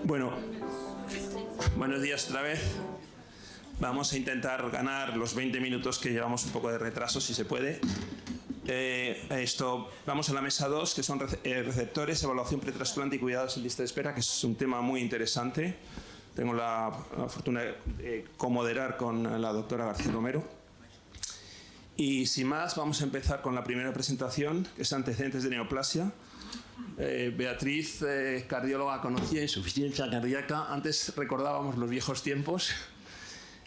Bueno, buenos días otra vez. Vamos a intentar ganar los 20 minutos que llevamos un poco de retraso, si se puede. Vamos a la mesa 2, que son receptores, evaluación pretrasplante y cuidados en lista de espera, que es un tema muy interesante. Tengo la fortuna de comoderar con la doctora García Romero. Y sin más, vamos a empezar con la primera presentación, que es antecedentes de neoplasia. Beatriz, cardióloga conocida, insuficiencia cardíaca. Antes recordábamos los viejos tiempos.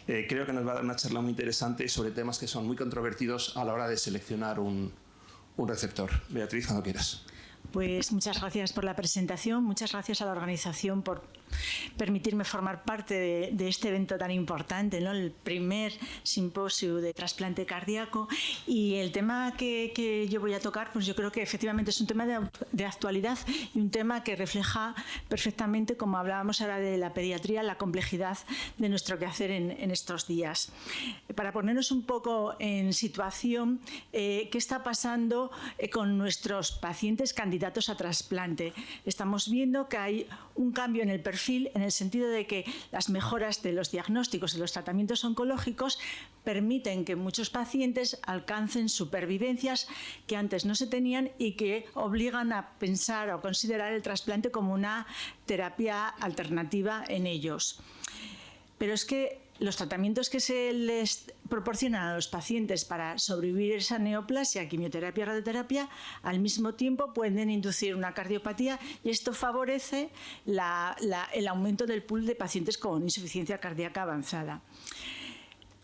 Creo que nos va a dar una charla muy interesante sobre temas que son muy controvertidos a la hora de seleccionar un receptor. Beatriz, cuando quieras. Pues muchas gracias por la presentación, muchas gracias a la organización por permitirme formar parte de este evento tan importante, ¿no? El primer simposio de trasplante cardíaco, y el tema que yo voy a tocar, pues yo creo que efectivamente es un tema de actualidad y un tema que refleja perfectamente, como hablábamos ahora de la pediatría, la complejidad de nuestro quehacer en estos días. Para ponernos un poco en situación, ¿qué está pasando con nuestros pacientes candidatos a trasplante? Estamos viendo que hay un cambio en el perfil, en el sentido de que las mejoras de los diagnósticos y los tratamientos oncológicos permiten que muchos pacientes alcancen supervivencias que antes no se tenían y que obligan a pensar o considerar el trasplante como una terapia alternativa en ellos. Pero es que los tratamientos que se les proporcionan a los pacientes para sobrevivir esa neoplasia, quimioterapia, radioterapia, al mismo tiempo pueden inducir una cardiopatía, y esto favorece el aumento del pool de pacientes con insuficiencia cardíaca avanzada.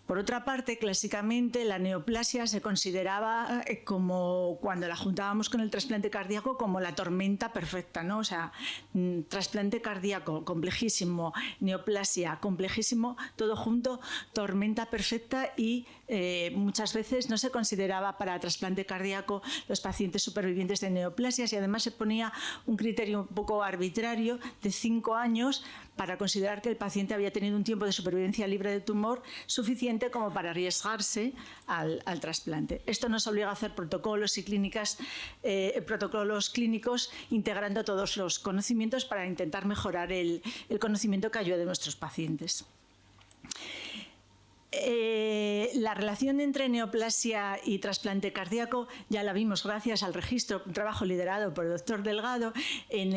Por otra parte, clásicamente la neoplasia se consideraba como, cuando la juntábamos con el trasplante cardíaco, como la tormenta perfecta, ¿no? O sea, trasplante cardíaco complejísimo, neoplasia complejísimo, todo junto, tormenta perfecta, y muchas veces no se consideraba para trasplante cardíaco los pacientes supervivientes de neoplasias, y además se ponía un criterio un poco arbitrario de 5 años para considerar que el paciente había tenido un tiempo de supervivencia libre de tumor suficiente como para arriesgarse al trasplante. Esto nos obliga a hacer protocolos y protocolos clínicos integrando todos los conocimientos para intentar mejorar el conocimiento que ayude a nuestros pacientes. La relación entre neoplasia y trasplante cardíaco ya la vimos gracias al registro, un trabajo liderado por el doctor Delgado, en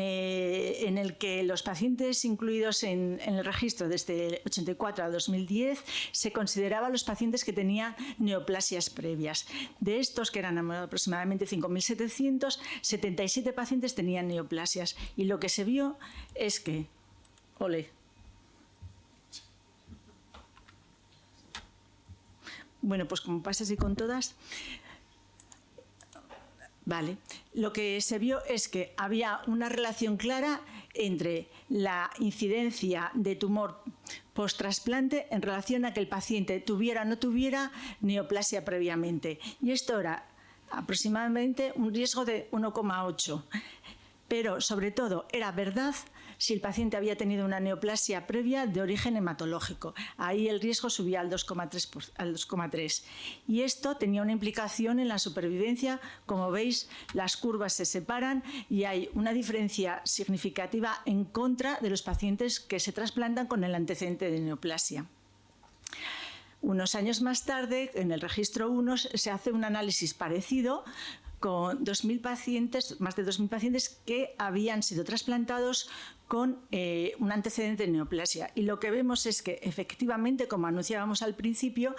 el que los pacientes incluidos en el registro desde el 84 a 2010 se consideraban los pacientes que tenían neoplasias previas. De estos, que eran aproximadamente 5.700, 77 pacientes tenían neoplasias, y lo que se vio es que, bueno, pues como pasa así con todas, vale. Lo que se vio es que había una relación clara entre la incidencia de tumor post-trasplante en relación a que el paciente tuviera o no tuviera neoplasia previamente. Y esto era aproximadamente un riesgo de 1,8. Pero, sobre todo, era verdad si el paciente había tenido una neoplasia previa de origen hematológico. Ahí el riesgo subía al 2,3. Y esto tenía una implicación en la supervivencia. Como veis, las curvas se separan y hay una diferencia significativa en contra de los pacientes que se trasplantan con el antecedente de neoplasia. Unos años más tarde, en el registro 1, se hace un análisis parecido con 2.000 pacientes, más de 2.000 pacientes que habían sido trasplantados con un antecedente de neoplasia. Y lo que vemos es que, efectivamente, como anunciábamos al principio,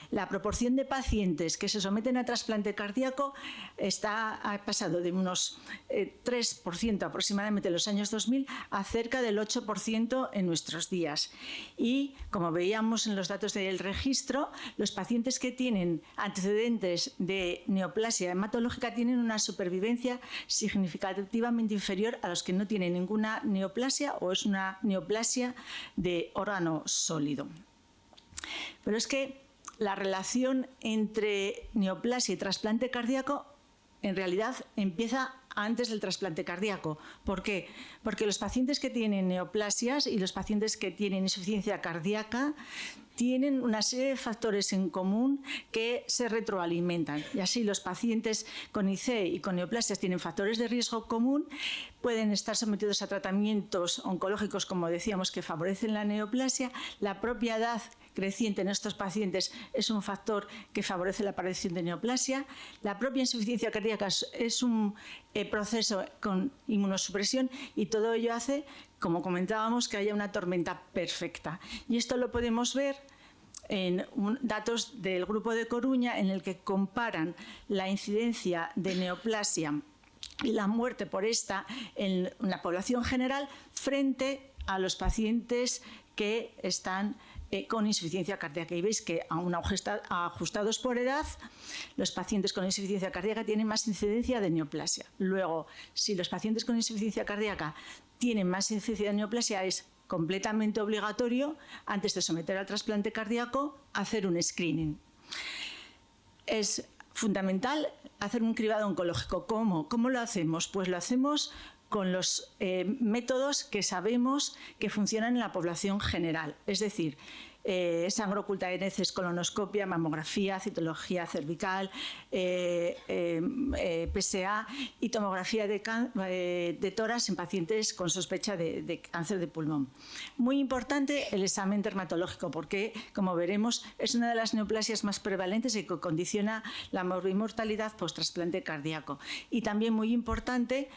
la proporción de pacientes que se someten a trasplante cardíaco ha pasado de unos 3% aproximadamente en los años 2000 a cerca del 8% en nuestros días. Y, como veíamos en los datos del registro, los pacientes que tienen antecedentes de neoplasia hematológica tienen una supervivencia significativamente inferior a los que no tienen ninguna neoplasia o es una neoplasia de órgano sólido. Pero es que la relación entre neoplasia y trasplante cardíaco en realidad empieza antes del trasplante cardíaco. ¿Por qué? Porque los pacientes que tienen neoplasias y los pacientes que tienen insuficiencia cardíaca tienen una serie de factores en común que se retroalimentan. Y así los pacientes con IC y con neoplasias tienen factores de riesgo común, pueden estar sometidos a tratamientos oncológicos, como decíamos, que favorecen la neoplasia. La propia edad creciente en estos pacientes es un factor que favorece la aparición de neoplasia. La propia insuficiencia cardíaca es un proceso con inmunosupresión y todo ello hace, como comentábamos, que haya una tormenta perfecta. Y esto lo podemos ver en datos del Grupo de Coruña, en el que comparan la incidencia de neoplasia y la muerte por esta en la población general frente a los pacientes que están con insuficiencia cardíaca. Y veis que, aún ajustados por edad, los pacientes con insuficiencia cardíaca tienen más incidencia de neoplasia. Luego, si los pacientes con insuficiencia cardíaca tienen más incidencia de neoplasia, es completamente obligatorio, antes de someter al trasplante cardíaco, hacer un screening. Es fundamental hacer un cribado oncológico. ¿Cómo? ¿Cómo lo hacemos? Pues lo hacemos con los métodos que sabemos que funcionan en la población general, es decir, sangre oculta de heces, colonoscopia, mamografía, citología cervical, PSA y tomografía de tórax en pacientes con sospecha de cáncer de pulmón. Muy importante el examen dermatológico, porque, como veremos, es una de las neoplasias más prevalentes y que condiciona la morbimortalidad post-trasplante cardíaco. Y también muy importante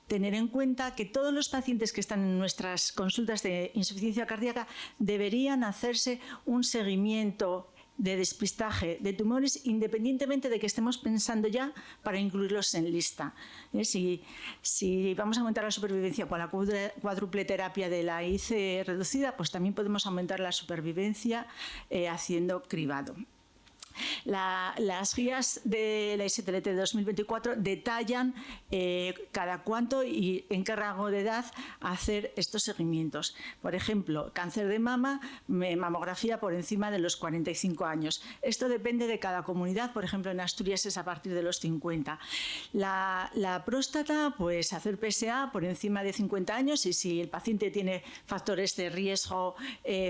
tener en cuenta que todos los pacientes que están en nuestras consultas de insuficiencia cardíaca deberían hacerse un seguimiento de despistaje de tumores, independientemente de que estemos pensando ya para incluirlos en lista. Si vamos a aumentar la supervivencia con la cuádruple terapia de la IC reducida, pues también podemos aumentar la supervivencia haciendo cribado. Las guías de la ISTLT de 2024 detallan cada cuánto y en qué rango de edad hacer estos seguimientos. Por ejemplo, cáncer de mama, mamografía por encima de los 45 años. Esto depende de cada comunidad. Por ejemplo, en Asturias es a partir de los 50. La próstata, pues hacer PSA por encima de 50 años, y si el paciente tiene factores de riesgo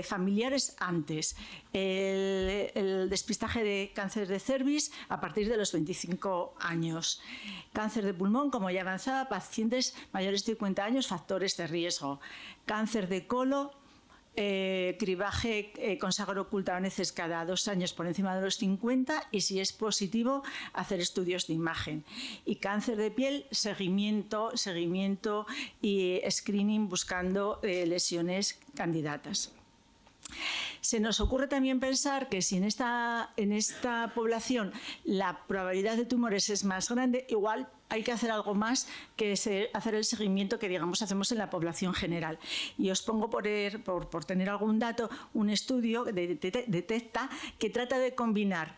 familiares, antes. El despistaje de cáncer de cervix a partir de los 25 años. Cáncer de pulmón, como ya avanzaba, pacientes mayores de 50 años, factores de riesgo. Cáncer de colon, cribaje con sangre oculta o heces cada 2 años por encima de los 50, y si es positivo, hacer estudios de imagen. Y cáncer de piel, seguimiento y screening buscando lesiones candidatas. Se nos ocurre también pensar que si en esta población la probabilidad de tumores es más grande, igual hay que hacer algo más que hacer el seguimiento que, digamos, hacemos en la población general. Y os pongo, por tener algún dato, un estudio de Detecta que trata de combinar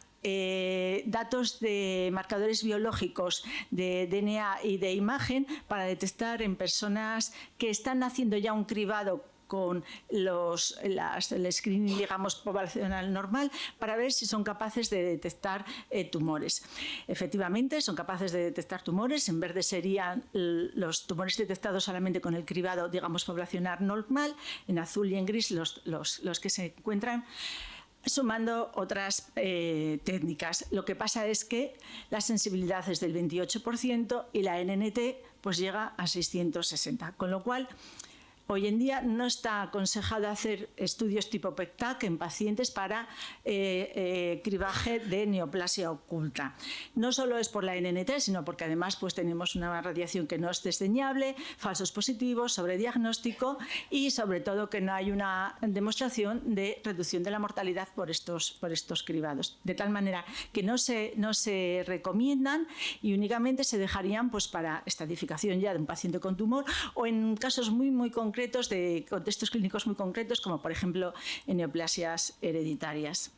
datos de marcadores biológicos de DNA y de imagen para detectar en personas que están haciendo ya un cribado con el screening, digamos, poblacional normal, para ver si son capaces de detectar tumores. Efectivamente, son capaces de detectar tumores. En verde serían los tumores detectados solamente con el cribado, digamos, poblacional normal. En azul y en gris los que se encuentran sumando otras técnicas. Lo que pasa es que la sensibilidad es del 28% y la NNT pues llega a 660, con lo cual hoy en día no está aconsejado hacer estudios tipo PECTAC en pacientes para cribaje de neoplasia oculta. No solo es por la NNT, sino porque además pues, tenemos una radiación que no es desdeñable, falsos positivos, sobrediagnóstico y sobre todo que no hay una demostración de reducción de la mortalidad por estos cribados. De tal manera que no se recomiendan y únicamente se dejarían pues, para estadificación ya de un paciente con tumor o en casos muy concretos de contextos clínicos muy concretos, como por ejemplo en neoplasias hereditarias.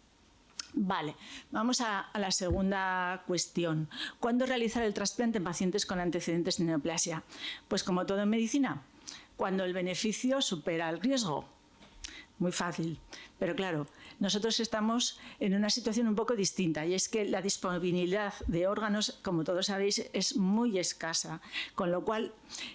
Vale, vamos a la segunda cuestión. ¿Cuándo realizar el trasplante en pacientes con antecedentes de neoplasia? Pues como todo en medicina, cuando el beneficio supera el riesgo. muy fácil. Pero claro, nosotros estamos en una situación un poco distinta y es que la disponibilidad de órganos, como todos sabéis, es muy escasa, con lo cual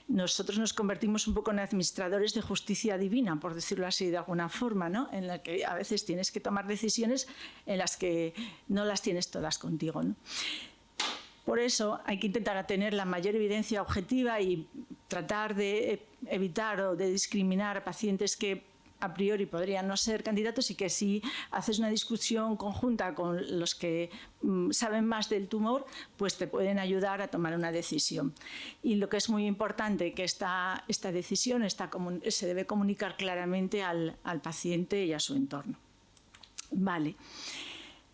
nosotros nos convertimos un poco en administradores de justicia divina, por decirlo así de alguna forma, ¿no? En la que a veces tienes que tomar decisiones en las que no las tienes todas contigo, ¿no? Por eso hay que intentar tener la mayor evidencia objetiva y tratar de evitar o de discriminar a pacientes que a priori podrían no ser candidatos y que si haces una discusión conjunta con los que saben más del tumor, pues te pueden ayudar a tomar una decisión. Y lo que es muy importante, que esta decisión se debe comunicar claramente al paciente y a su entorno. Vale.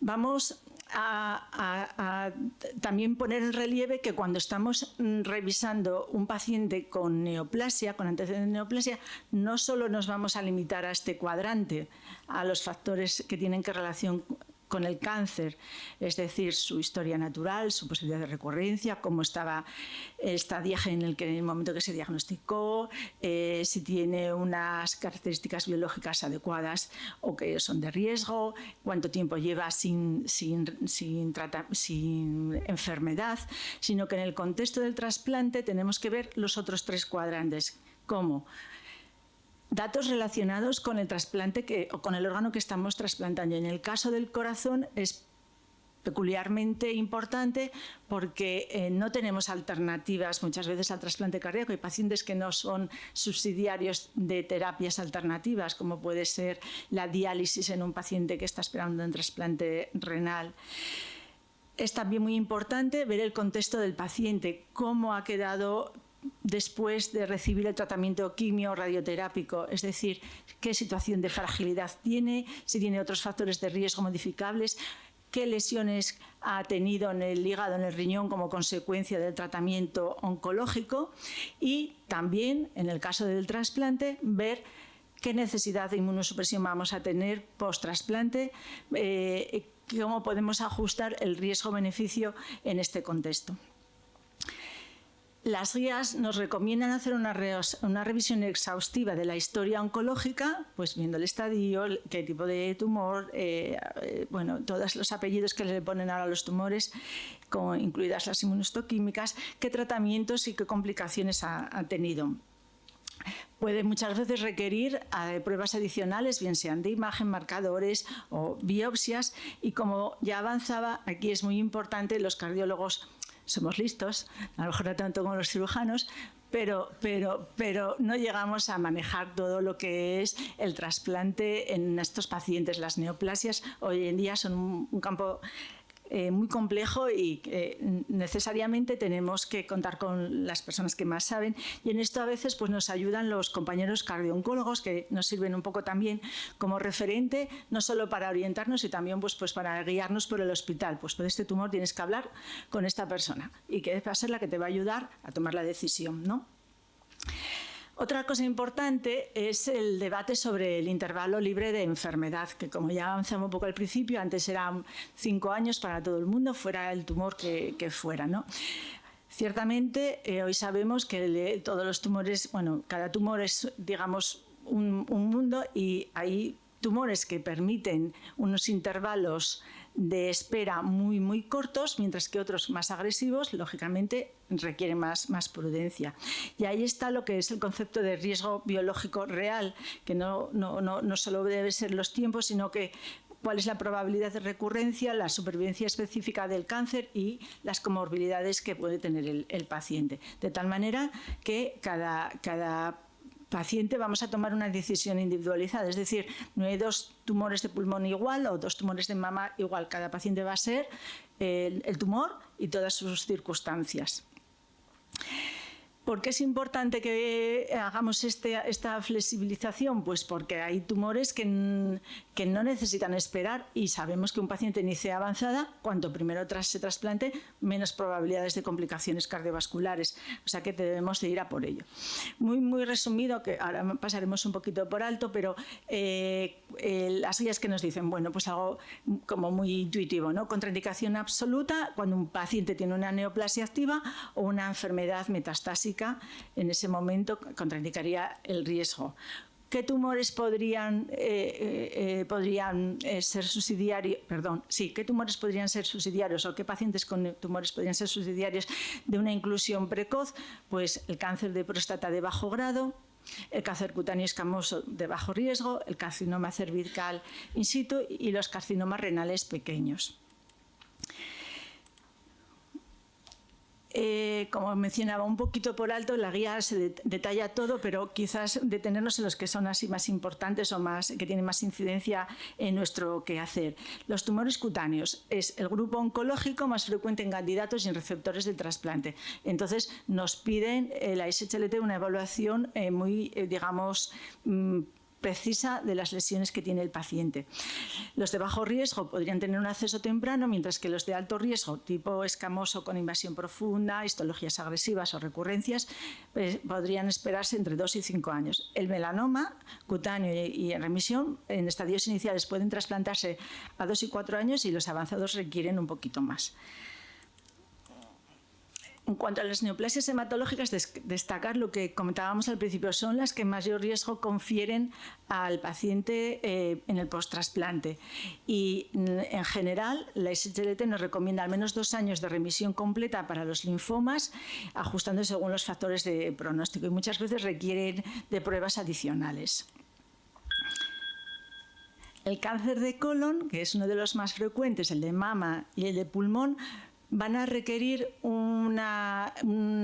Vamos a también poner en relieve que cuando estamos revisando un paciente con neoplasia, con antecedentes de neoplasia, no solo nos vamos a limitar a este cuadrante, a los factores que tienen relación con el cáncer, es decir, su historia natural, su posibilidad de recurrencia, cómo estaba el estadiaje en el momento que se diagnosticó, si tiene unas características biológicas adecuadas o que son de riesgo, cuánto tiempo lleva sin enfermedad, sino que en el contexto del trasplante tenemos que ver los otros tres cuadrantes, como datos relacionados con el trasplante o con el órgano que estamos trasplantando. En el caso del corazón es peculiarmente importante porque no tenemos alternativas muchas veces al trasplante cardíaco. Hay pacientes que no son subsidiarios de terapias alternativas, como puede ser la diálisis en un paciente que está esperando un trasplante renal. Es también muy importante ver el contexto del paciente, cómo ha quedado después de recibir el tratamiento quimio radioterápico, es decir, qué situación de fragilidad tiene, si tiene otros factores de riesgo modificables, qué lesiones ha tenido en el hígado, en el riñón como consecuencia del tratamiento oncológico y también, en el caso del trasplante, ver qué necesidad de inmunosupresión vamos a tener post-trasplante, cómo podemos ajustar el riesgo-beneficio en este contexto. Las guías nos recomiendan hacer una revisión exhaustiva de la historia oncológica, pues viendo el estadio, qué tipo de tumor, bueno, todos los apellidos que le ponen ahora a los tumores, incluidas las inmunohistoquímicas, qué tratamientos y qué complicaciones ha tenido. Puede muchas veces requerir pruebas adicionales, bien sean de imagen, marcadores o biopsias, y como ya avanzaba, aquí es muy importante, los cardiólogos somos listos, a lo mejor no tanto como los cirujanos, pero no llegamos a manejar todo lo que es el trasplante en estos pacientes. Las neoplasias hoy en día son un campo muy complejo y necesariamente tenemos que contar con las personas que más saben, y en esto a veces pues nos ayudan los compañeros cardiooncólogos, que nos sirven un poco también como referente, no solo para orientarnos, sino también pues para guiarnos por el hospital. Pues por este tumor tienes que hablar con esta persona y que va a ser la que te va a ayudar a tomar la decisión, ¿no? Otra cosa importante es el debate sobre el intervalo libre de enfermedad, que como ya avanzamos un poco al principio, antes eran 5 años para todo el mundo, fuera el tumor que fuera, ¿no? Ciertamente, hoy sabemos que todos los tumores, bueno, cada tumor es, digamos, un mundo, y hay tumores que permiten unos intervalos de espera muy cortos, mientras que otros más agresivos, lógicamente, requieren más prudencia. Y ahí está lo que es el concepto de riesgo biológico real, que no solo debe ser los tiempos, sino que cuál es la probabilidad de recurrencia, la supervivencia específica del cáncer y las comorbilidades que puede tener el paciente. De tal manera que cada paciente vamos a tomar una decisión individualizada, es decir, no hay 2 tumores de pulmón igual o 2 tumores de mama igual, cada paciente va a ser el tumor y todas sus circunstancias. ¿Por qué es importante que hagamos esta flexibilización? Pues porque hay tumores que no necesitan esperar, y sabemos que un paciente en ICE avanzada, cuanto primero se trasplante, menos probabilidades de complicaciones cardiovasculares. O sea que debemos de ir a por ello. Muy resumido, que ahora pasaremos un poquito por alto, pero las guías que nos dicen, bueno, pues algo como muy intuitivo, ¿no? Contraindicación absoluta cuando un paciente tiene una neoplasia activa o una enfermedad metastásica. En ese momento contraindicaría el riesgo. ¿Qué tumores podrían ser subsidiarios? ¿Qué tumores podrían ser subsidiarios o qué pacientes con tumores podrían ser subsidiarios de una inclusión precoz? Pues el cáncer de próstata de bajo grado, el cáncer cutáneo escamoso de bajo riesgo, el carcinoma cervical in situ y los carcinomas renales pequeños. Como mencionaba un poquito por alto, la guía se detalla todo, pero quizás detenernos en los que son así más importantes o que tienen más incidencia en nuestro quehacer. Los tumores cutáneos es el grupo oncológico más frecuente en candidatos y en receptores de trasplante. Entonces nos piden la SHLT una evaluación muy, digamos, precisa de las lesiones que tiene el paciente. Los de bajo riesgo podrían tener un acceso temprano, mientras que los de alto riesgo, tipo escamoso con invasión profunda, histologías agresivas o recurrencias, podrían esperarse entre 2 y 5 años. El melanoma cutáneo y en remisión, en estadios iniciales pueden trasplantarse a 2 y 4 años y los avanzados requieren un poquito más. En cuanto a las neoplasias hematológicas, destacar lo que comentábamos al principio, son las que mayor riesgo confieren al paciente en el post-trasplante. Y en general, la SHLT nos recomienda al menos 2 años de remisión completa para los linfomas, ajustando según los factores de pronóstico, y muchas veces requieren de pruebas adicionales. El cáncer de colon, que es uno de los más frecuentes, el de mama y el de pulmón, van a requerir una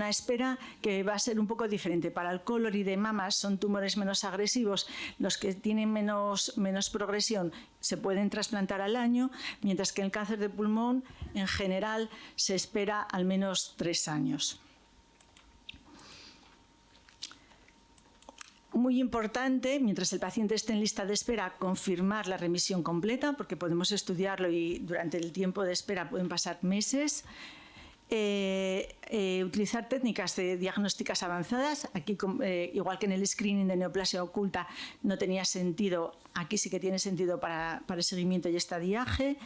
espera que va a ser un poco diferente. Para el colon y de mama son tumores menos agresivos, los que tienen menos progresión se pueden trasplantar al año, mientras que en el cáncer de pulmón en general se espera al menos 3 años. Muy importante, mientras el paciente esté en lista de espera, confirmar la remisión completa, porque podemos estudiarlo y durante el tiempo de espera pueden pasar meses. Utilizar técnicas diagnósticas avanzadas. Aquí, igual que en el screening de neoplasia oculta, no tenía sentido, aquí sí que tiene sentido para el seguimiento y estadiaje.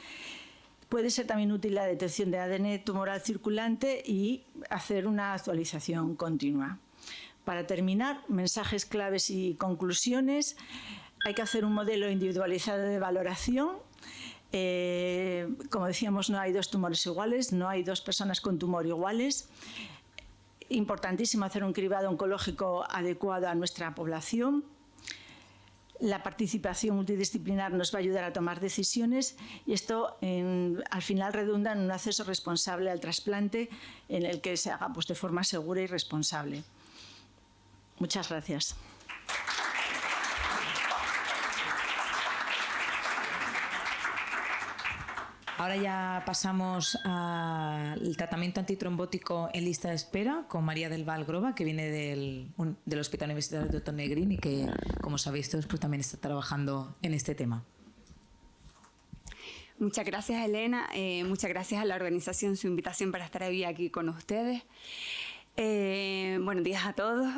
Puede ser también útil la detección de ADN tumoral circulante y hacer una actualización continua. Para terminar, mensajes claves y conclusiones. Hay que hacer un modelo individualizado de valoración. Como decíamos, no hay 2 tumores iguales, no hay 2 personas con tumor iguales. Importantísimo hacer un cribado oncológico adecuado a nuestra población. La participación multidisciplinar nos va a ayudar a tomar decisiones y esto al final redunda en un acceso responsable al trasplante en el que se haga de forma segura y responsable. Muchas gracias. Ahora ya pasamos al tratamiento antitrombótico en lista de espera con María del Val Groba, que viene del Hospital Universitario Dr. Negrín y que, como sabéis todos, pues también está trabajando en este tema. Muchas gracias, Elena. Muchas gracias a la organización, su invitación para estar hoy aquí con ustedes. Buenos días a todos.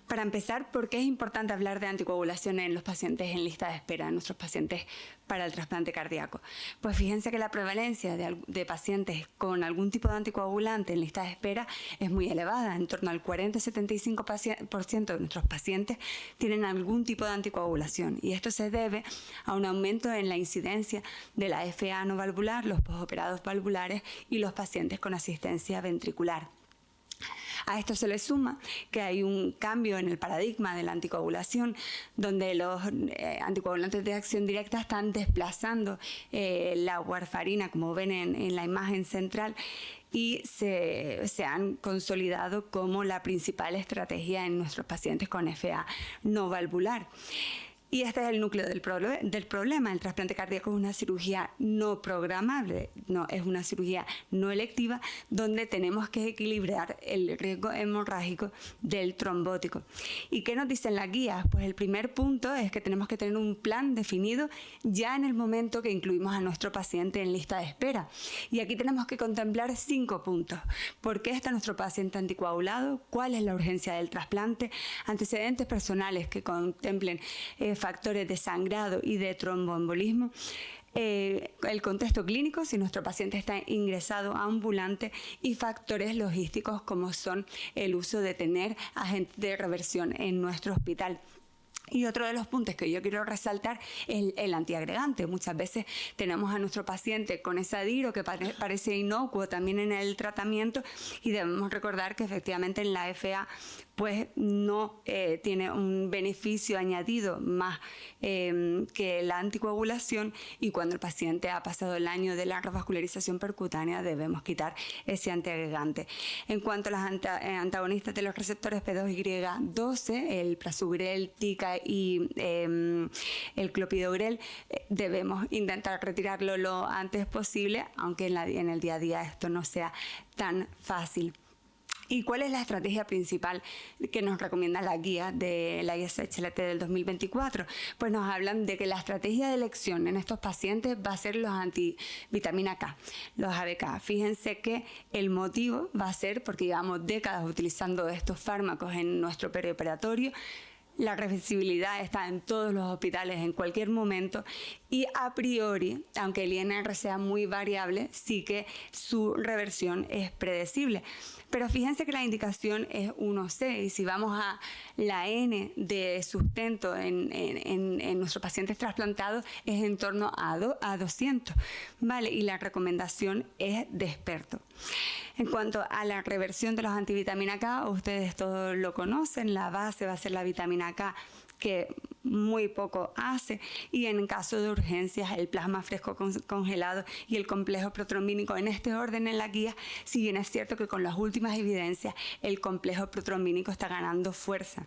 Para empezar, ¿por qué es importante hablar de anticoagulación en los pacientes en lista de espera, en nuestros pacientes para el trasplante cardíaco? Pues fíjense que la prevalencia de pacientes con algún tipo de anticoagulante en lista de espera es muy elevada. En torno al 40-75% de nuestros pacientes tienen algún tipo de anticoagulación, y esto se debe a un aumento en la incidencia de la FA no valvular, los posoperados valvulares y los pacientes con asistencia ventricular. A esto se le suma que hay un cambio en el paradigma de la anticoagulación, donde los anticoagulantes de acción directa están desplazando la warfarina, como ven en la imagen central, y se han consolidado como la principal estrategia en nuestros pacientes con FA no valvular. Y este es el núcleo del problema. El trasplante cardíaco es una cirugía no programable, es una cirugía no electiva, donde tenemos que equilibrar el riesgo hemorrágico del trombótico. ¿Y qué nos dicen las guías? Pues el primer punto es que tenemos que tener un plan definido ya en el momento que incluimos a nuestro paciente en lista de espera. Y aquí tenemos que contemplar 5 puntos. ¿Por qué está nuestro paciente anticoagulado? ¿Cuál es la urgencia del trasplante? Antecedentes personales que contemplen factores de sangrado y de tromboembolismo. el contexto clínico, si nuestro paciente está ingresado ambulante, y factores logísticos como son el uso de tener agentes de reversión en nuestro hospital. Y otro de los puntos que yo quiero resaltar es el antiagregante. Muchas veces tenemos a nuestro paciente con esa DIRO que parece inocuo también en el tratamiento, y debemos recordar que efectivamente en la FA pues no tiene un beneficio añadido más que la anticoagulación, y cuando el paciente ha pasado el año de la revascularización percutánea debemos quitar ese antiagregante. En cuanto a los antagonistas de los receptores P2Y12, el prasugrel, tica y el clopidogrel, debemos intentar retirarlo lo antes posible, aunque en el día a día esto no sea tan fácil. ¿Y cuál es la estrategia principal que nos recomienda la guía de la ISHLT del 2024? Pues nos hablan de que la estrategia de elección en estos pacientes va a ser los antivitamina K, los ABK. Fíjense que el motivo va a ser porque llevamos décadas utilizando estos fármacos en nuestro perioperatorio. La reversibilidad está en todos los hospitales en cualquier momento, y a priori, aunque el INR sea muy variable, sí que su reversión es predecible. Pero fíjense que la indicación es 1C, y si vamos a la N de sustento en nuestros pacientes trasplantados es en torno a 200, ¿vale? Y la recomendación es de experto. En cuanto a la reversión de los antivitamina K, ustedes todos lo conocen, la base va a ser la vitamina K, que muy poco hace, y en caso de urgencias el plasma fresco congelado y el complejo protrombínico. En este orden en la guía, si bien es cierto que con las últimas evidencias el complejo protrombínico está ganando fuerza.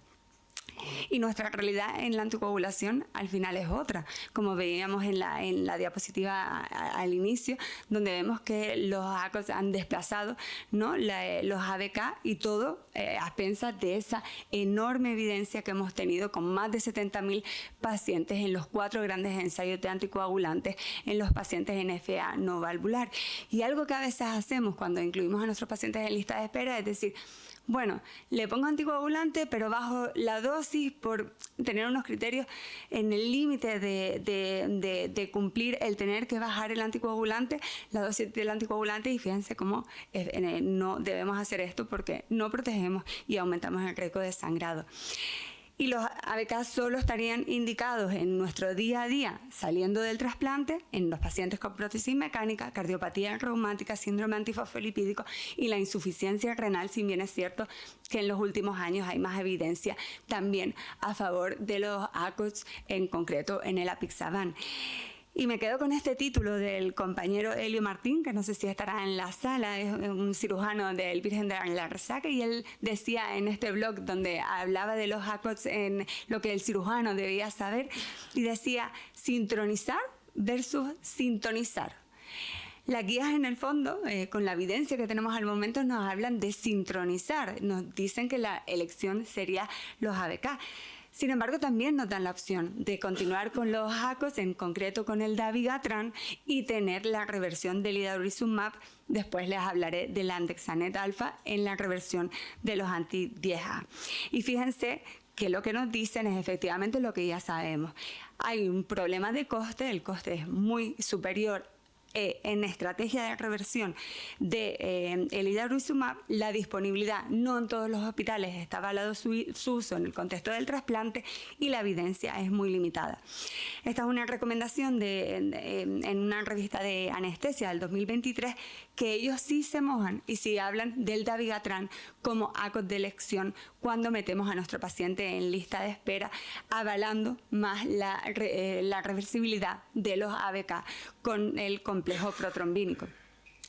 Y nuestra realidad en la anticoagulación al final es otra, como veíamos en la diapositiva al inicio, donde vemos que los ACOs han desplazado, ¿no?, los ABK, y todo a expensas de esa enorme evidencia que hemos tenido con más de 70.000 pacientes en los 4 grandes ensayos de anticoagulantes en los pacientes en FA no valvular. Y algo que a veces hacemos cuando incluimos a nuestros pacientes en lista de espera es decir, bueno, le pongo anticoagulante, pero bajo la dosis por tener unos criterios en el límite de cumplir el tener que bajar el anticoagulante, la dosis del anticoagulante, y fíjense cómo no debemos hacer esto porque no protegemos y aumentamos el riesgo de sangrado. Y los ABK solo estarían indicados en nuestro día a día saliendo del trasplante en los pacientes con prótesis mecánica, cardiopatía reumática, síndrome antifosfolipídico y la insuficiencia renal, si bien es cierto que en los últimos años hay más evidencia también a favor de los ACOs, en concreto en el apixaban. Y me quedo con este título del compañero Helio Martín, que no sé si estará en la sala, es un cirujano del Virgen de la Resaca, y él decía en este blog donde hablaba de los ACOs en lo que el cirujano debía saber, y decía sincronizar versus sintonizar. Las guías en el fondo, con la evidencia que tenemos al momento, nos hablan de sincronizar, nos dicen que la elección sería los ABK. Sin embargo, también nos dan la opción de continuar con los ACOs, en concreto con el dabigatran, y tener la reversión del idarucizumab. Después les hablaré del andexanet alfa en la reversión de los anti-10A. Y fíjense que lo que nos dicen es efectivamente lo que ya sabemos. Hay un problema de coste, el coste es muy superior en estrategia de reversión de el idarucizumab. La disponibilidad no en todos los hospitales está avalado su uso en el contexto del trasplante, y la evidencia es muy limitada. Esta es una recomendación en una revista de anestesia del 2023, que ellos sí se mojan y sí hablan del dabigatran como ACOs de elección cuando metemos a nuestro paciente en lista de espera, avalando más la reversibilidad de los ABK con el complejo protrombínico.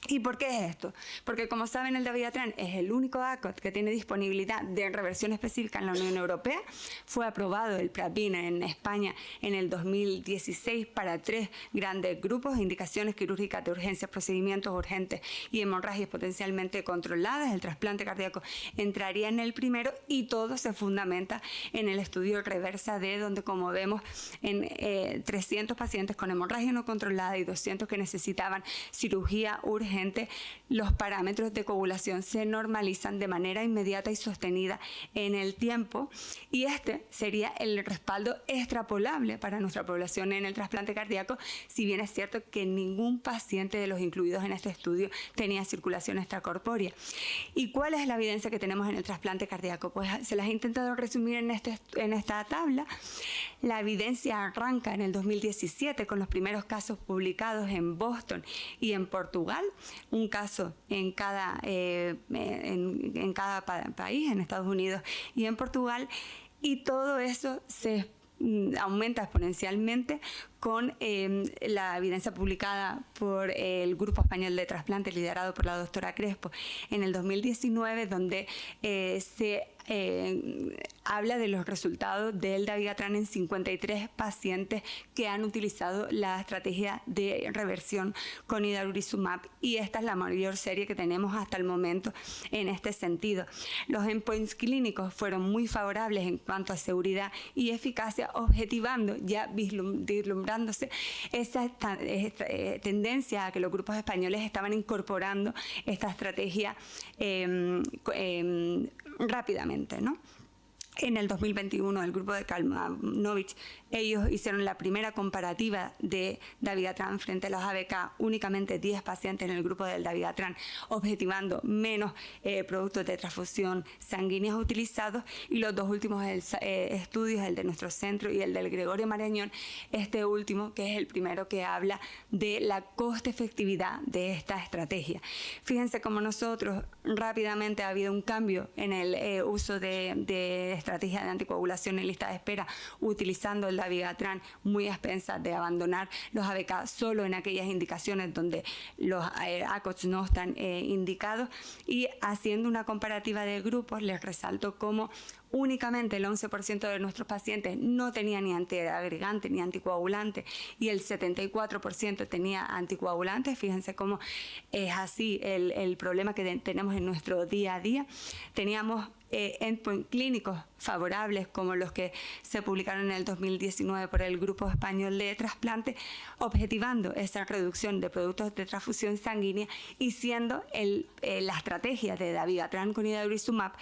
¿Y por qué es esto? Porque, como saben, el dabigatran es el único ACOs que tiene disponibilidad de reversión específica en la Unión Europea. Fue aprobado el PRAPIN en España en el 2016 para 3 grandes grupos: indicaciones quirúrgicas de urgencias, procedimientos urgentes y hemorragias potencialmente controladas. El trasplante cardíaco entraría en el primero, y todo se fundamenta en el estudio REVERSA-D, donde, como vemos, en 300 pacientes con hemorragia no controlada y 200 que necesitaban cirugía urgente, urgente, los parámetros de coagulación se normalizan de manera inmediata y sostenida en el tiempo, y este sería el respaldo extrapolable para nuestra población en el trasplante cardíaco, si bien es cierto que ningún paciente de los incluidos en este estudio tenía circulación extracorpórea. ¿Y cuál es la evidencia que tenemos en el trasplante cardíaco? Pues se las he intentado resumir en esta tabla. La evidencia arranca en el 2017 con los primeros casos publicados en Boston y en Portugal, un caso en cada país, en Estados Unidos y en Portugal, y todo eso se aumenta exponencialmente con la evidencia publicada por el Grupo Español de Trasplante, liderado por la doctora Crespo, en el 2019, donde se habla de los resultados del dabigatran en 53 pacientes que han utilizado la estrategia de reversión con idarurizumab, y esta es la mayor serie que tenemos hasta el momento en este sentido. Los endpoints clínicos fueron muy favorables en cuanto a seguridad y eficacia, objetivando, ya vislumbrándose esa tendencia a que los grupos españoles estaban incorporando esta estrategia rápidamente, ¿no? En el 2021, el grupo de Kalmanovich, ellos hicieron la primera comparativa de dabigatran frente a los ABK, únicamente 10 pacientes en el grupo del dabigatran, objetivando menos productos de transfusión sanguínea utilizados, y los dos últimos estudios, el de nuestro centro y el del Gregorio Marañón, este último, que es el primero que habla de la coste-efectividad de esta estrategia. Fíjense cómo nosotros rápidamente ha habido un cambio en el uso de estrategia de anticoagulación en lista de espera, utilizando el dabigatran muy a expensas de abandonar los ABK solo en aquellas indicaciones donde los ACOTS no están indicados, y haciendo una comparativa de grupos, les resalto cómo únicamente el 11% de nuestros pacientes no tenía ni antiagregante ni anticoagulante, y el 74% tenía anticoagulantes. Fíjense cómo es así el problema que tenemos en nuestro día a día. Teníamos endpoints clínicos favorables como los que se publicaron en el 2019 por el Grupo Español de Trasplante, objetivando esa reducción de productos de transfusión sanguínea, y siendo la estrategia de dabigatran con idarurizumab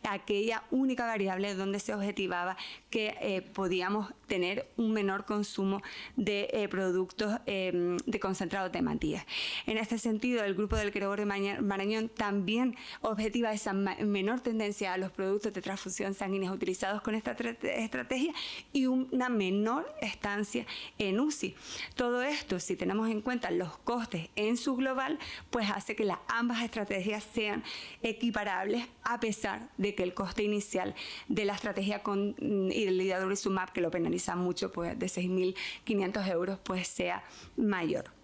aquella única variable donde se objetivaba que podíamos tener un menor consumo de productos de concentrados de hematía. En este sentido, el grupo del Gregorio Marañón también objetiva esa menor tendencia a los productos de transfusión sanguínea utilizados con esta estrategia, y una menor estancia en UCI. Todo esto, si tenemos en cuenta los costes en su global, pues hace que ambas estrategias sean equiparables, a pesar de que el coste inicial de la estrategia con el idarurizumab, que lo penaliza mucho, pues de 6.500 euros, pues sea mayor.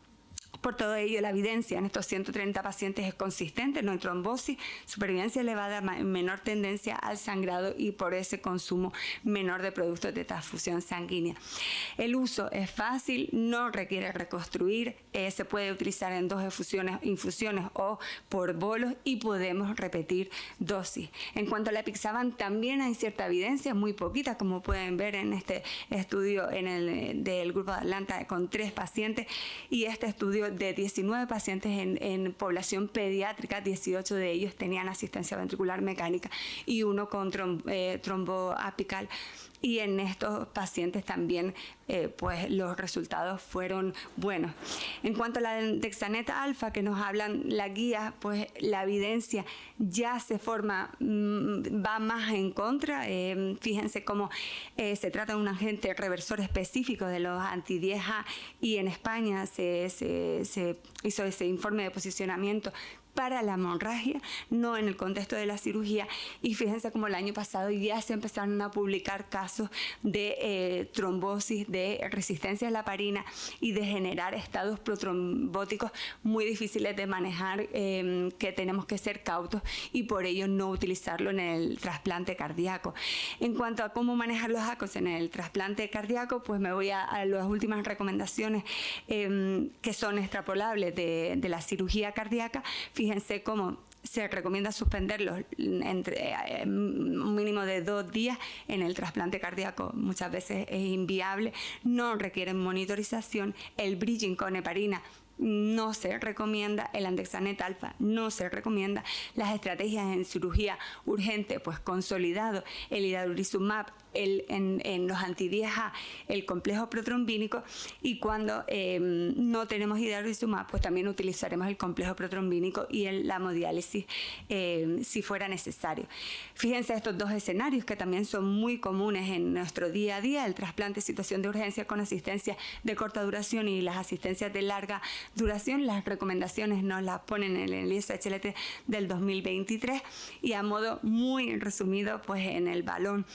Por todo ello, la evidencia en estos 130 pacientes es consistente: no hay trombosis, supervivencia elevada, menor tendencia al sangrado, y por ese consumo menor de productos de transfusión sanguínea. El uso es fácil, no requiere reconstruir, se puede utilizar en 2 infusiones o por bolos, y podemos repetir dosis. En cuanto a la apixaban, también hay cierta evidencia, muy poquita, como pueden ver en este estudio del grupo de Atlanta con 3 pacientes, y este estudio de 19 pacientes en población pediátrica, 18 de ellos tenían asistencia ventricular mecánica y 1 con tromboapical. Y en estos pacientes también pues los resultados fueron buenos. En cuanto a la dexaneta alfa, que nos hablan la guía, pues la evidencia ya se forma, va más en contra. Fíjense cómo se trata de un agente reversor específico de los anti-10A, y en España se hizo ese informe de posicionamiento para la hemorragia, no en el contexto de la cirugía. Y fíjense como el año pasado ya se empezaron a publicar casos de trombosis, de resistencia a la heparina, y de generar estados protrombóticos muy difíciles de manejar, que tenemos que ser cautos, y por ello no utilizarlo en el trasplante cardíaco. En cuanto a cómo manejar los ACOS en el trasplante cardíaco, pues me voy a las últimas recomendaciones que son extrapolables de la cirugía cardíaca. Fíjense cómo se recomienda suspenderlos entre un mínimo de 2 días. En el trasplante cardíaco muchas veces es inviable, no requieren monitorización. El bridging con heparina no se recomienda el Andexanet alfa, no se recomienda las estrategias en cirugía urgente, pues consolidado el idarurizumab, en los anti-10A, el complejo protrombínico, y cuando no tenemos idarurizumab, pues también utilizaremos el complejo protrombínico y la hemodiálisis si fuera necesario. Fíjense estos dos escenarios que también son muy comunes en nuestro día a día: el trasplante, situación de urgencia con asistencia de corta duración y las asistencias de larga duración. Las recomendaciones nos las ponen en el ISHLT del 2023, y a modo muy resumido, pues en el balón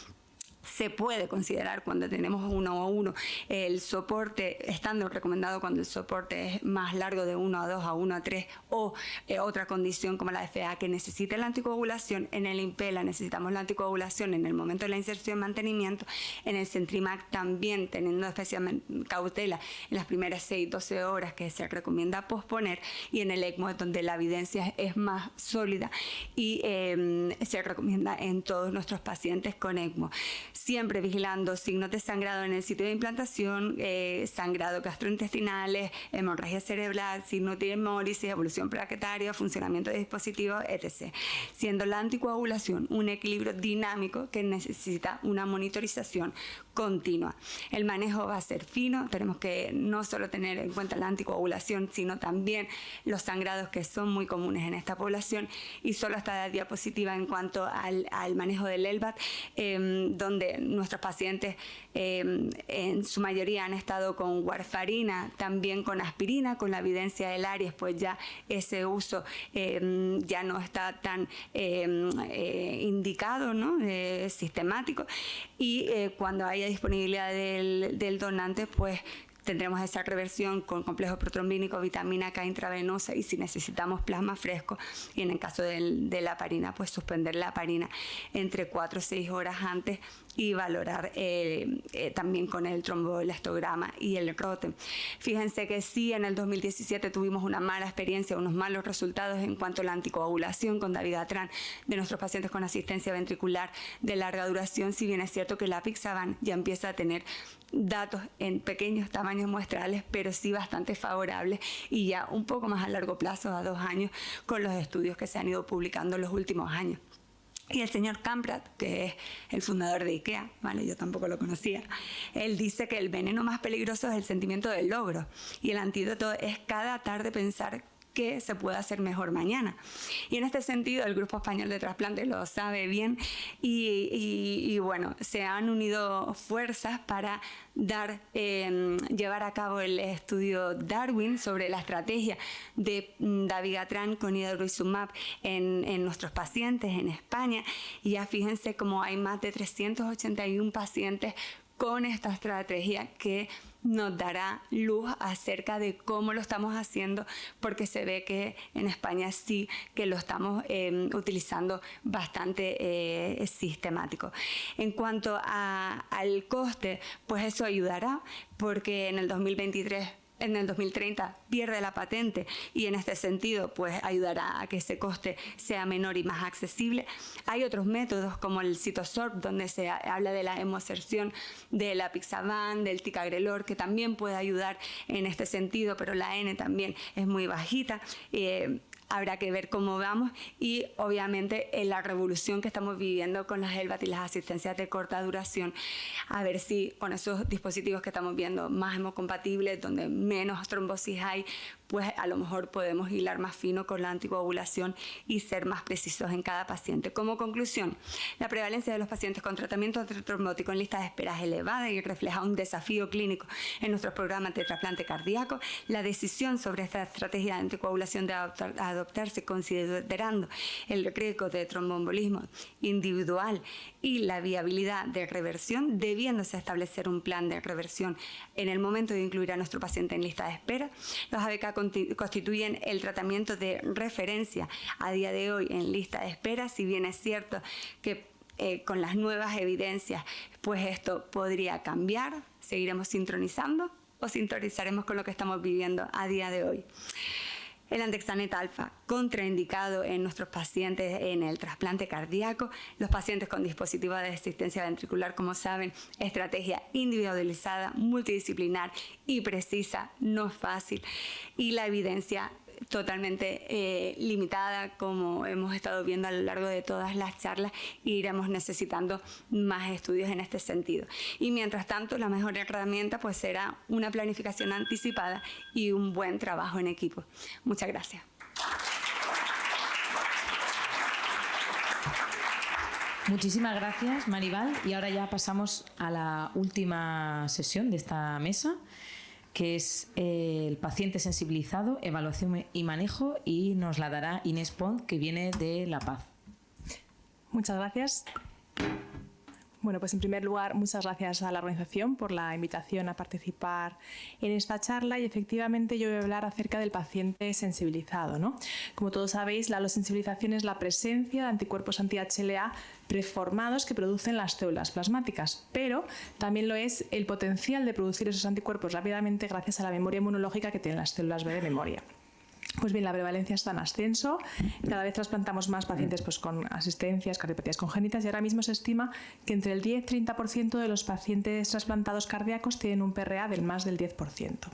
se puede considerar, cuando tenemos 1 a 1, el soporte, estando recomendado cuando el soporte es más largo, de 1 a 2 a 1 a 3, o otra condición como la FA que necesita la anticoagulación. En el Impela necesitamos la anticoagulación en el momento de la inserción y mantenimiento. En el Centrimac también, teniendo especialmente cautela en las primeras 6-12 horas que se recomienda posponer, y en el ECMO, donde la evidencia es más sólida y se recomienda en todos nuestros pacientes con ECMO. Siempre vigilando signos de sangrado en el sitio de implantación, sangrado gastrointestinales, hemorragia cerebral, signos de hemólisis, evolución plaquetaria, funcionamiento de dispositivos, etc. Siendo la anticoagulación un equilibrio dinámico que necesita una monitorización continua. El manejo va a ser fino, tenemos que no solo tener en cuenta la anticoagulación, sino también los sangrados que son muy comunes en esta población. Y solo hasta la diapositiva en cuanto al manejo del LVAD, donde nuestros pacientes en su mayoría han estado con warfarina, también con aspirina. Con la evidencia del ARIES, pues ya ese uso ya no está tan indicado, ¿no? Sistemático, y cuando haya disponibilidad del donante, pues tendremos esa reversión con complejo protrombínico, vitamina K intravenosa, y si necesitamos plasma fresco, y en el caso de la heparina, pues suspender la heparina entre 4 o 6 horas antes, y valorar también con el tromboelastograma y el ROTEM. Fíjense que sí, en el 2017 tuvimos una mala experiencia, unos malos resultados en cuanto a la anticoagulación con dabigatran de nuestros pacientes con asistencia ventricular de larga duración, si bien es cierto que la Apixaban ya empieza a tener datos en pequeños tamaños muestrales, pero sí bastante favorables, y ya un poco más a largo plazo, a 2 años, con los estudios que se han ido publicando en los últimos años. Y el señor Kamprad, que es el fundador de IKEA, ¿vale? Yo tampoco lo conocía, él dice que el veneno más peligroso es el sentimiento del logro, y el antídoto es cada tarde pensar que se puede hacer mejor mañana. Y en este sentido, el Grupo Español de Trasplante lo sabe bien, y bueno, se han unido fuerzas para llevar a cabo el estudio Darwin sobre la estrategia de dabigatran con idarurizumab en nuestros pacientes en España. Y ya fíjense cómo hay más de 381 pacientes con esta estrategia, que nos dará luz acerca de cómo lo estamos haciendo, porque se ve que en España sí que lo estamos utilizando bastante sistemático. En cuanto al coste, pues eso ayudará, porque en el 2030 pierde la patente, y en este sentido pues ayudará a que ese coste sea menor y más accesible. Hay otros métodos como el Cytosorb, donde se habla de la hemoserción de la Apixaban, del ticagrelor, que también puede ayudar en este sentido, pero la N también es muy bajita. Habrá que ver cómo vamos, y obviamente en la revolución que estamos viviendo con las LVAD y las asistencias de corta duración, a ver si con esos dispositivos que estamos viendo más hemocompatibles, donde menos trombosis hay, pues a lo mejor podemos hilar más fino con la anticoagulación y ser más precisos en cada paciente. Como conclusión, la prevalencia de los pacientes con tratamiento antitrombótico en lista de espera es elevada y refleja un desafío clínico en nuestros programas de trasplante cardíaco. La decisión sobre esta estrategia de anticoagulación debe adoptarse considerando el riesgo de tromboembolismo individual y la viabilidad de reversión, debiéndose establecer un plan de reversión en el momento de incluir a nuestro paciente en lista de espera. Los ABK constituyen el tratamiento de referencia a día de hoy en lista de espera, si bien es cierto que con las nuevas evidencias pues esto podría cambiar. Seguiremos sintonizando o sintonizaremos con lo que estamos viviendo a día de hoy. El Andexanet alfa, contraindicado en nuestros pacientes en el trasplante cardíaco, los pacientes con dispositivos de asistencia ventricular, como saben, estrategia individualizada, multidisciplinar y precisa, no fácil, y la evidencia totalmente limitada, como hemos estado viendo a lo largo de todas las charlas, y iremos necesitando más estudios en este sentido. Y mientras tanto, la mejor herramienta pues será una planificación anticipada y un buen trabajo en equipo. Muchas gracias. Muchísimas gracias, Maribal. Y ahora ya pasamos a la última sesión de esta mesa, que es el paciente sensibilizado, evaluación y manejo, y nos la dará Inés Pont, que viene de La Paz. Muchas gracias. Bueno, pues en primer lugar, muchas gracias a la organización por la invitación a participar en esta charla, y efectivamente yo voy a hablar acerca del paciente sensibilizado, ¿no? Como todos sabéis, la alosensibilización es la presencia de anticuerpos anti-HLA preformados que producen las células plasmáticas, pero también lo es el potencial de producir esos anticuerpos rápidamente gracias a la memoria inmunológica que tienen las células B de memoria. Pues bien, la prevalencia está en ascenso, cada vez trasplantamos más pacientes pues, con asistencias, cardiopatías congénitas, y ahora mismo se estima que entre el 10 y 30% de los pacientes trasplantados cardíacos tienen un PRA del más del 10%.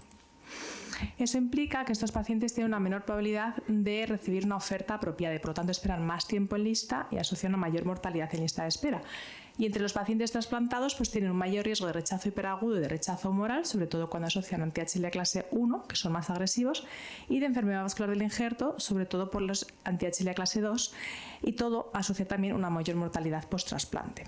Eso implica que estos pacientes tienen una menor probabilidad de recibir una oferta apropiada y por lo tanto esperan más tiempo en lista y asocian una mayor mortalidad en lista de espera. Y entre los pacientes trasplantados pues tienen un mayor riesgo de rechazo hiperagudo y de rechazo humoral, sobre todo cuando asocian anti-HLA clase 1, que son más agresivos, y de enfermedad vascular del injerto, sobre todo por los anti-HLA clase 2, y todo asocia también una mayor mortalidad post-trasplante.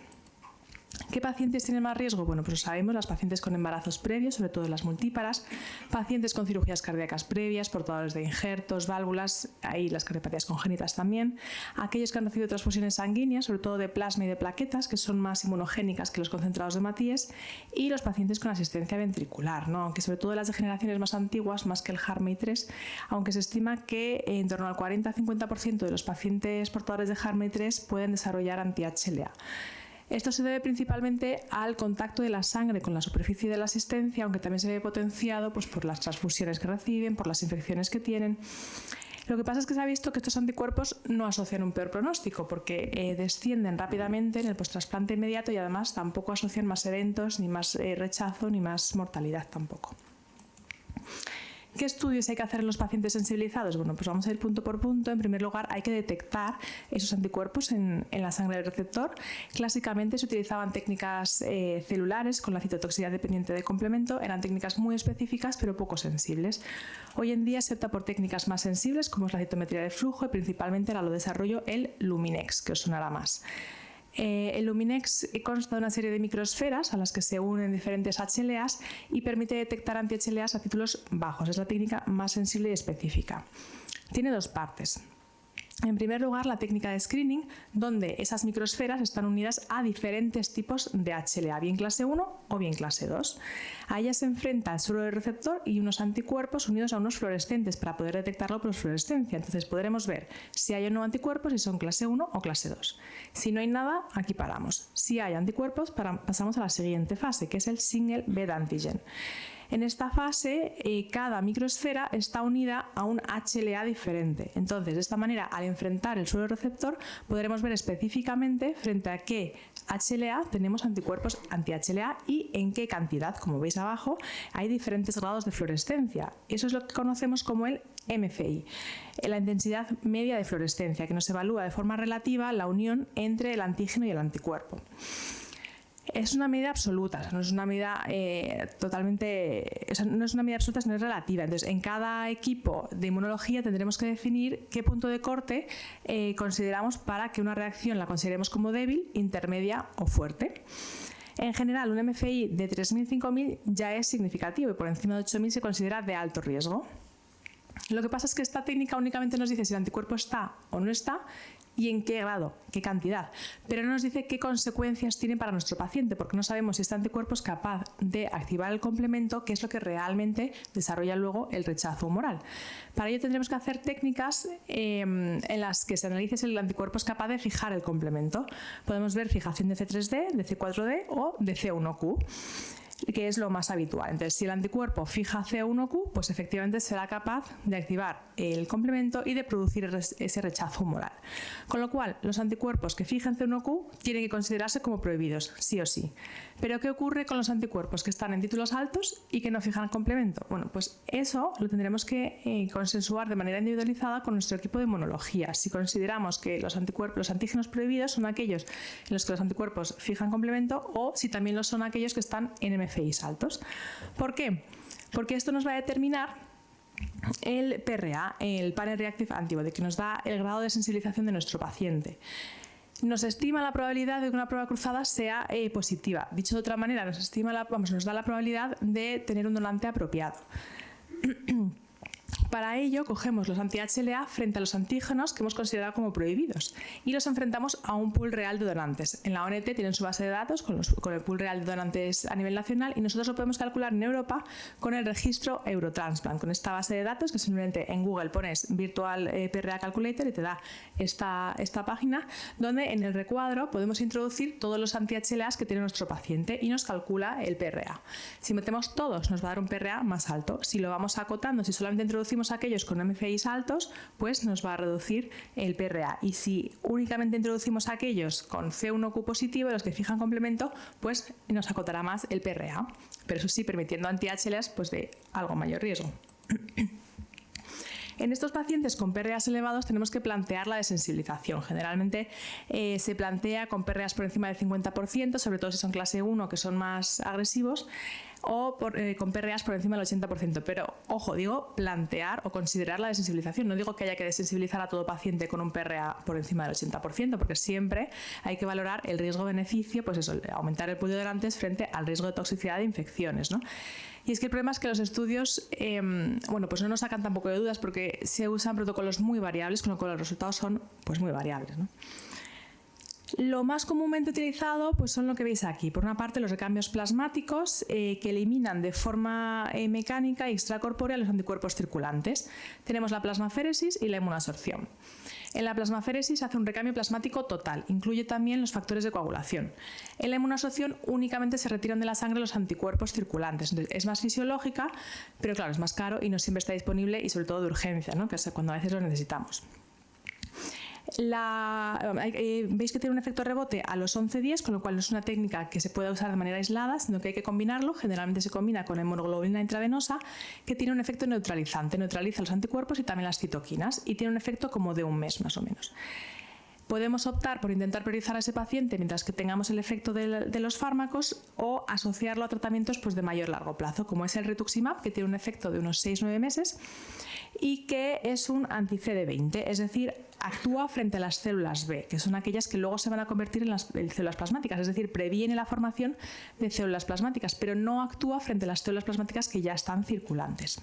¿Qué pacientes tienen más riesgo? Bueno, pues lo sabemos, las pacientes con embarazos previos, sobre todo las multíparas, pacientes con cirugías cardíacas previas, portadores de injertos, válvulas, ahí las cardiopatías congénitas también, aquellos que han recibido transfusiones sanguíneas, sobre todo de plasma y de plaquetas, que son más inmunogénicas que los concentrados de Matías, y los pacientes con asistencia ventricular, ¿no? Aunque sobre todo las de generaciones más antiguas, más que el HARMY3, aunque se estima que en torno al 40-50% de los pacientes portadores de HARMY3 pueden desarrollar anti-HLA. Esto se debe principalmente al contacto de la sangre con la superficie de la asistencia, aunque también se ve potenciado pues, por las transfusiones que reciben, por las infecciones que tienen. Lo que pasa es que se ha visto que estos anticuerpos no asocian un peor pronóstico porque descienden rápidamente en el posttrasplante inmediato y además tampoco asocian más eventos, ni más rechazo, ni más mortalidad tampoco. ¿Qué estudios hay que hacer en los pacientes sensibilizados? Bueno, pues vamos a ir punto por punto. En primer lugar, hay que detectar esos anticuerpos en la sangre del receptor. Clásicamente se utilizaban técnicas celulares con la citotoxicidad dependiente de complemento. Eran técnicas muy específicas, pero poco sensibles. Hoy en día se opta por técnicas más sensibles, como es la citometría de flujo, y principalmente ahora lo desarrollo el Luminex, que os sonará más. El Luminex consta de una serie de microesferas a las que se unen diferentes HLAs y permite detectar anti-HLAs a títulos bajos. Es la técnica más sensible y específica. Tiene dos partes. En primer lugar, la técnica de screening, donde esas microesferas están unidas a diferentes tipos de HLA, bien clase 1 o bien clase 2. A ellas se enfrenta el suelo del receptor y unos anticuerpos unidos a unos fluorescentes para poder detectarlo por fluorescencia. Entonces podremos ver si hay o no anticuerpos, si son clase 1 o clase 2. Si no hay nada, aquí paramos. Si hay anticuerpos, pasamos a la siguiente fase, que es el single bed antigen. En esta fase, cada microesfera está unida a un HLA diferente. Entonces, de esta manera, al enfrentar el suelo receptor, podremos ver específicamente frente a qué HLA tenemos anticuerpos anti-HLA y en qué cantidad. Como veis abajo, hay diferentes grados de fluorescencia. Eso es lo que conocemos como el MFI, la intensidad media de fluorescencia, que nos evalúa de forma relativa la unión entre el antígeno y el anticuerpo. Es una medida absoluta, no es una medida no es una medida absoluta, sino es relativa. Entonces, en cada equipo de inmunología tendremos que definir qué punto de corte consideramos para que una reacción la consideremos como débil, intermedia o fuerte. En general, un MFI de 3.000-5.000 ya es significativo y por encima de 8.000 se considera de alto riesgo. Lo que pasa es que esta técnica únicamente nos dice si el anticuerpo está o no está y en qué grado, qué cantidad, pero no nos dice qué consecuencias tiene para nuestro paciente, porque no sabemos si este anticuerpo es capaz de activar el complemento, que es lo que realmente desarrolla luego el rechazo humoral. Para ello tendremos que hacer técnicas en las que se analice si el anticuerpo es capaz de fijar el complemento. Podemos ver fijación de C3D, de C4D o de C1Q. que es lo más habitual. Entonces, si el anticuerpo fija C1q, pues efectivamente será capaz de activar el complemento y de producir ese rechazo humoral. Con lo cual, los anticuerpos que fijan C1q tienen que considerarse como prohibidos, sí o sí. Pero ¿qué ocurre con los anticuerpos que están en títulos altos y que no fijan complemento? Bueno, pues eso lo tendremos que consensuar de manera individualizada con nuestro equipo de inmunología. Si consideramos que los antígenos prohibidos son aquellos en los que los anticuerpos fijan complemento o si también lo son aquellos que están en MFIs altos. ¿Por qué? Porque esto nos va a determinar el PRA, el Panel Reactive Antibody, que nos da el grado de sensibilización de nuestro paciente. Nos estima la probabilidad de que una prueba cruzada sea positiva. Dicho de otra manera, nos da la probabilidad de tener un donante apropiado. Para ello, cogemos los anti-HLA frente a los antígenos que hemos considerado como prohibidos y los enfrentamos a un pool real de donantes. En la ONT tienen su base de datos con el pool real de donantes a nivel nacional y nosotros lo podemos calcular en Europa con el registro Eurotransplant, con esta base de datos que simplemente en Google pones Virtual PRA Calculator y te da esta página donde en el recuadro podemos introducir todos los anti-HLAs que tiene nuestro paciente y nos calcula el PRA. Si metemos todos nos va a dar un PRA más alto. Si lo vamos acotando, si solamente introducimos aquellos con MFIs altos, pues nos va a reducir el PRA. Y si únicamente introducimos aquellos con C1q positivo, los que fijan complemento, pues nos acotará más el PRA. Pero eso sí, permitiendo anti-HLAs pues de algo mayor riesgo. En estos pacientes con PRAs elevados tenemos que plantear la desensibilización. Generalmente se plantea con PRAs por encima del 50%, sobre todo si son clase 1, que son más agresivos, o con PRAs por encima del 80%. Pero, ojo, digo plantear o considerar la desensibilización. No digo que haya que desensibilizar a todo paciente con un PRA por encima del 80%, porque siempre hay que valorar el riesgo-beneficio, pues eso, aumentar el pool de donantes frente al riesgo de toxicidad de infecciones, ¿no? Y es que el problema es que los estudios pues no nos sacan tampoco de dudas porque se usan protocolos muy variables, con lo cual los resultados son pues muy variables, ¿no? Lo más comúnmente utilizado pues son lo que veis aquí. Por una parte, los recambios plasmáticos que eliminan de forma mecánica y extracorpórea los anticuerpos circulantes. Tenemos la plasmaféresis y la inmunoabsorción. En la plasmaféresis hace un recambio plasmático total, incluye también los factores de coagulación. En la inmunoabsorción únicamente se retiran de la sangre los anticuerpos circulantes. Entonces, es más fisiológica, pero claro, es más caro y no siempre está disponible y sobre todo de urgencia, ¿no? Que es cuando a veces lo necesitamos. Veis que tiene un efecto rebote a los 11 días, con lo cual no es una técnica que se pueda usar de manera aislada, sino que hay que combinarlo. Generalmente se combina con hemoglobina intravenosa, que tiene un efecto neutralizante, neutraliza los anticuerpos y también las citoquinas, y tiene un efecto como de un mes más o menos. Podemos optar por intentar priorizar a ese paciente mientras que tengamos el efecto de los fármacos o asociarlo a tratamientos pues, de mayor largo plazo, como es el rituximab, que tiene un efecto de unos 6-9 meses y que es un anti-CD20, es decir, actúa frente a las células B, que son aquellas que luego se van a convertir en células plasmáticas, es decir, previene la formación de células plasmáticas, pero no actúa frente a las células plasmáticas que ya están circulantes.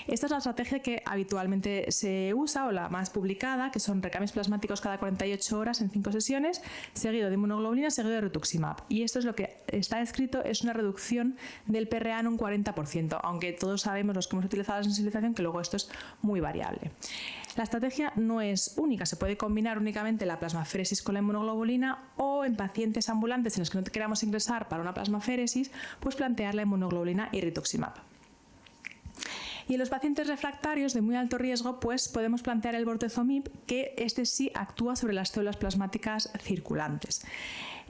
Esta es la estrategia que habitualmente se usa o la más publicada, que son recambios plasmáticos cada 48 horas en 5 sesiones, seguido de inmunoglobulina, seguido de rituximab. Y esto es lo que está escrito, es una reducción del PRA en un 40%, aunque todos sabemos, los que hemos utilizado la sensibilización, que luego esto es muy variable. La estrategia no es única, se puede combinar únicamente la plasmaféresis con la inmunoglobulina o en pacientes ambulantes en los que no queramos ingresar para una plasmaféresis, pues plantear la inmunoglobulina y rituximab. Y en los pacientes refractarios de muy alto riesgo, pues podemos plantear el bortezomib, que este sí actúa sobre las células plasmáticas circulantes.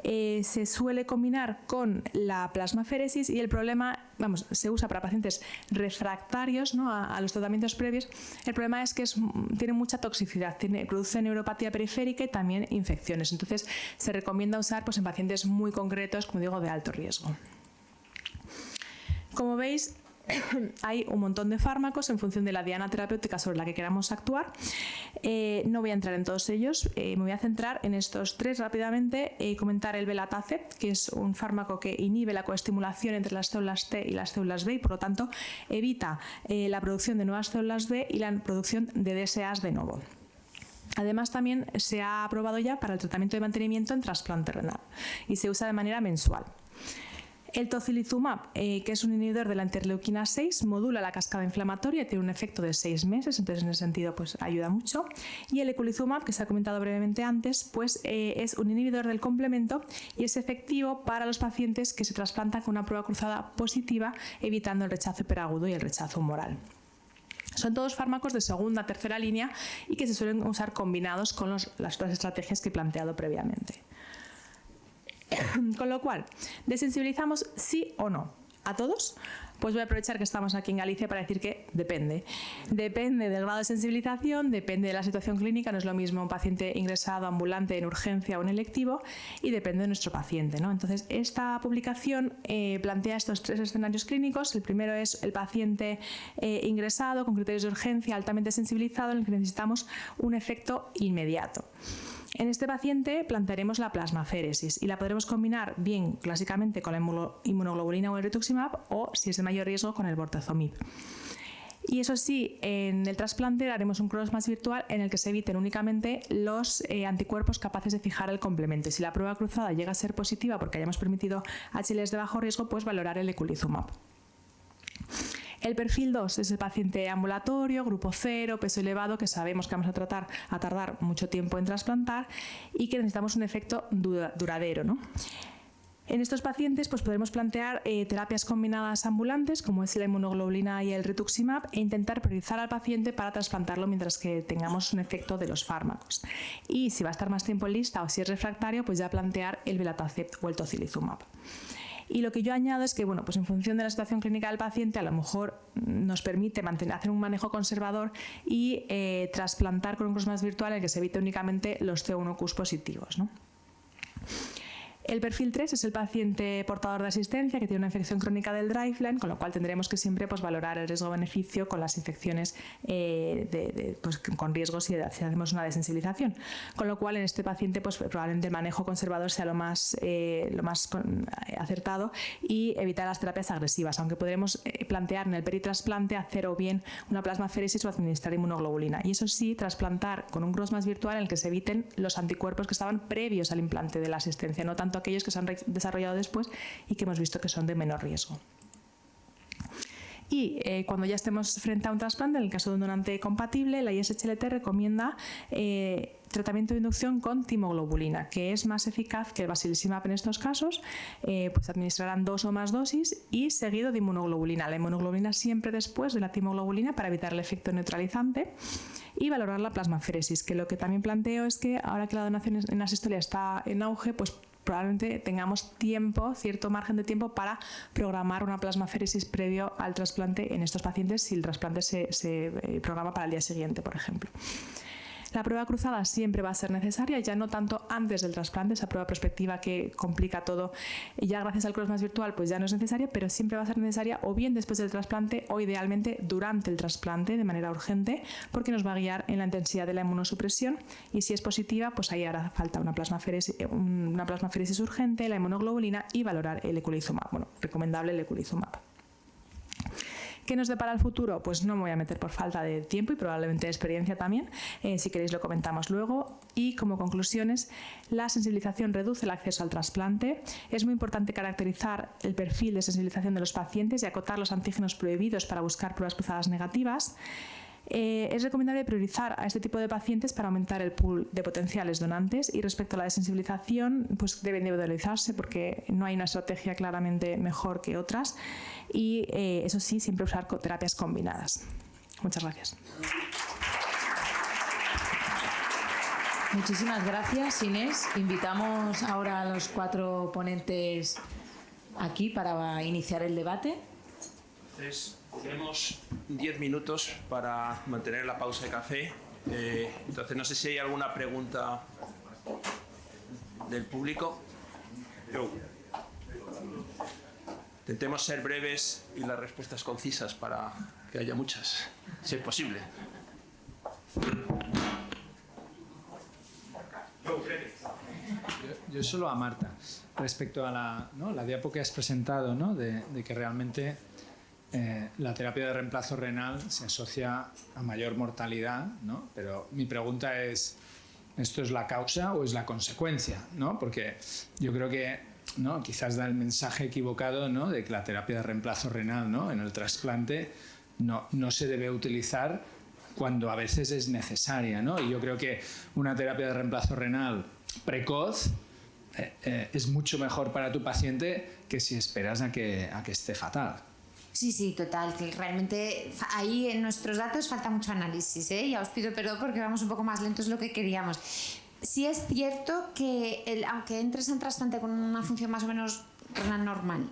Se suele combinar con la plasmaféresis y el problema, se usa para pacientes refractarios, ¿no? a los tratamientos previos. El problema es que tiene mucha toxicidad, produce neuropatía periférica y también infecciones. Entonces se recomienda usar pues, en pacientes muy concretos, como digo, de alto riesgo. Como veis, hay un montón de fármacos en función de la diana terapéutica sobre la que queramos actuar. No voy a entrar en todos ellos, me voy a centrar en estos tres rápidamente. Comentar el Belatacept, que es un fármaco que inhibe la coestimulación entre las células T y las células B y por lo tanto evita la producción de nuevas células B y la producción de DSAs de novo. Además, también se ha aprobado ya para el tratamiento de mantenimiento en trasplante renal y se usa de manera mensual. El tocilizumab, que es un inhibidor de la interleuquina 6, modula la cascada inflamatoria, tiene un efecto de 6 meses, entonces en ese sentido pues ayuda mucho. Y el eculizumab, que se ha comentado brevemente antes, pues es un inhibidor del complemento y es efectivo para los pacientes que se trasplantan con una prueba cruzada positiva, evitando el rechazo hiperagudo y el rechazo humoral. Son todos fármacos de segunda, tercera línea y que se suelen usar combinados con las otras estrategias que he planteado previamente. Con lo cual, ¿desensibilizamos sí o no? ¿A todos? Pues voy a aprovechar que estamos aquí en Galicia para decir que depende. Depende del grado de sensibilización, depende de la situación clínica, no es lo mismo un paciente ingresado ambulante en urgencia o en electivo, y depende de nuestro paciente, ¿no? Entonces, esta publicación plantea estos 3 escenarios clínicos. El primero es el paciente ingresado con criterios de urgencia altamente sensibilizado en el que necesitamos un efecto inmediato. En este paciente plantearemos la plasmaféresis y la podremos combinar bien clásicamente con la inmunoglobulina o el rituximab o, si es de mayor riesgo, con el bortezomib. Y eso sí, en el trasplante haremos un crossmatch virtual en el que se eviten únicamente los anticuerpos capaces de fijar el complemento. Y si la prueba cruzada llega a ser positiva porque hayamos permitido HLs de bajo riesgo, pues valorar el eculizumab. El perfil 2 es el paciente ambulatorio, grupo 0, peso elevado, que sabemos que vamos a tardar mucho tiempo en trasplantar y que necesitamos un efecto duradero, ¿no? En estos pacientes pues podremos plantear terapias combinadas ambulantes, como es la inmunoglobulina y el rituximab, e intentar priorizar al paciente para trasplantarlo mientras que tengamos un efecto de los fármacos. Y si va a estar más tiempo en lista o si es refractario, pues ya plantear el belatacept o el tocilizumab. Y lo que yo añado es que, bueno, pues en función de la situación clínica del paciente, a lo mejor nos permite hacer un manejo conservador y trasplantar con un crossmatch virtual en el que se evite únicamente los C1Qs positivos, ¿no? El perfil 3 es el paciente portador de asistencia que tiene una infección crónica del driveline, con lo cual tendremos que siempre pues, valorar el riesgo-beneficio con las infecciones pues, con riesgos si hacemos una desensibilización. Con lo cual en este paciente pues, probablemente el manejo conservador sea lo más acertado y evitar las terapias agresivas, aunque podremos plantear en el peritrasplante hacer o bien una plasmaféresis o administrar inmunoglobulina. Y eso sí, trasplantar con un crossmatch virtual en el que se eviten los anticuerpos que estaban previos al implante de la asistencia, no tanto aquellos que se han desarrollado después y que hemos visto que son de menor riesgo. Y cuando ya estemos frente a un trasplante, en el caso de un donante compatible, la ISHLT recomienda tratamiento de inducción con timoglobulina, que es más eficaz que el basilizumab en estos casos. Pues administrarán 2 o más dosis y seguido de inmunoglobulina. La inmunoglobulina siempre después de la timoglobulina para evitar el efecto neutralizante. Y valorar la plasmaféresis, que lo que también planteo es que ahora que la donación en asistolia está en auge, pues probablemente tengamos cierto margen de tiempo para programar una plasmaféresis previo al trasplante en estos pacientes si el trasplante se programa para el día siguiente, por ejemplo. La prueba cruzada siempre va a ser necesaria, ya no tanto antes del trasplante, esa prueba prospectiva que complica todo, ya gracias al crossmatch virtual pues ya no es necesaria, pero siempre va a ser necesaria o bien después del trasplante o idealmente durante el trasplante de manera urgente, porque nos va a guiar en la intensidad de la inmunosupresión y si es positiva pues ahí hará falta una plasmaféresis urgente, la inmunoglobulina y valorar el eculizumab, bueno, recomendable el eculizumab. ¿Qué nos depara el futuro? Pues no me voy a meter por falta de tiempo y probablemente de experiencia también. Si queréis lo comentamos luego. Y como conclusiones, la sensibilización reduce el acceso al trasplante. Es muy importante caracterizar el perfil de sensibilización de los pacientes y acotar los antígenos prohibidos para buscar pruebas cruzadas negativas. Es recomendable priorizar a este tipo de pacientes para aumentar el pool de potenciales donantes y respecto a la desensibilización pues debe individualizarse porque no hay una estrategia claramente mejor que otras y eso sí, siempre usar terapias combinadas. Muchas gracias. Muchísimas gracias, Inés. Invitamos ahora a los 4 ponentes aquí para iniciar el debate. Entonces, tenemos 10 minutos para mantener la pausa de café. Entonces, no sé si hay alguna pregunta del público. Intentemos ser breves y las respuestas concisas para que haya muchas, si es posible. Yo solo a Marta, respecto a la diapo que has presentado, ¿no? de que realmente la terapia de reemplazo renal se asocia a mayor mortalidad, ¿no? Pero mi pregunta es, ¿esto es la causa o es la consecuencia? ¿No? Porque yo creo que ¿no? Quizás da el mensaje equivocado, ¿no? De que la terapia de reemplazo renal, ¿no? En el trasplante no se debe utilizar cuando a veces es necesaria, ¿no? Y yo creo que una terapia de reemplazo renal precoz es mucho mejor para tu paciente que si esperas a que esté fatal. Sí, total, que realmente ahí en nuestros datos falta mucho análisis, ¿eh? Ya os pido perdón porque vamos un poco más lentos de lo que queríamos. Sí es cierto que aunque entres en trasplante con una función más o menos renal normal,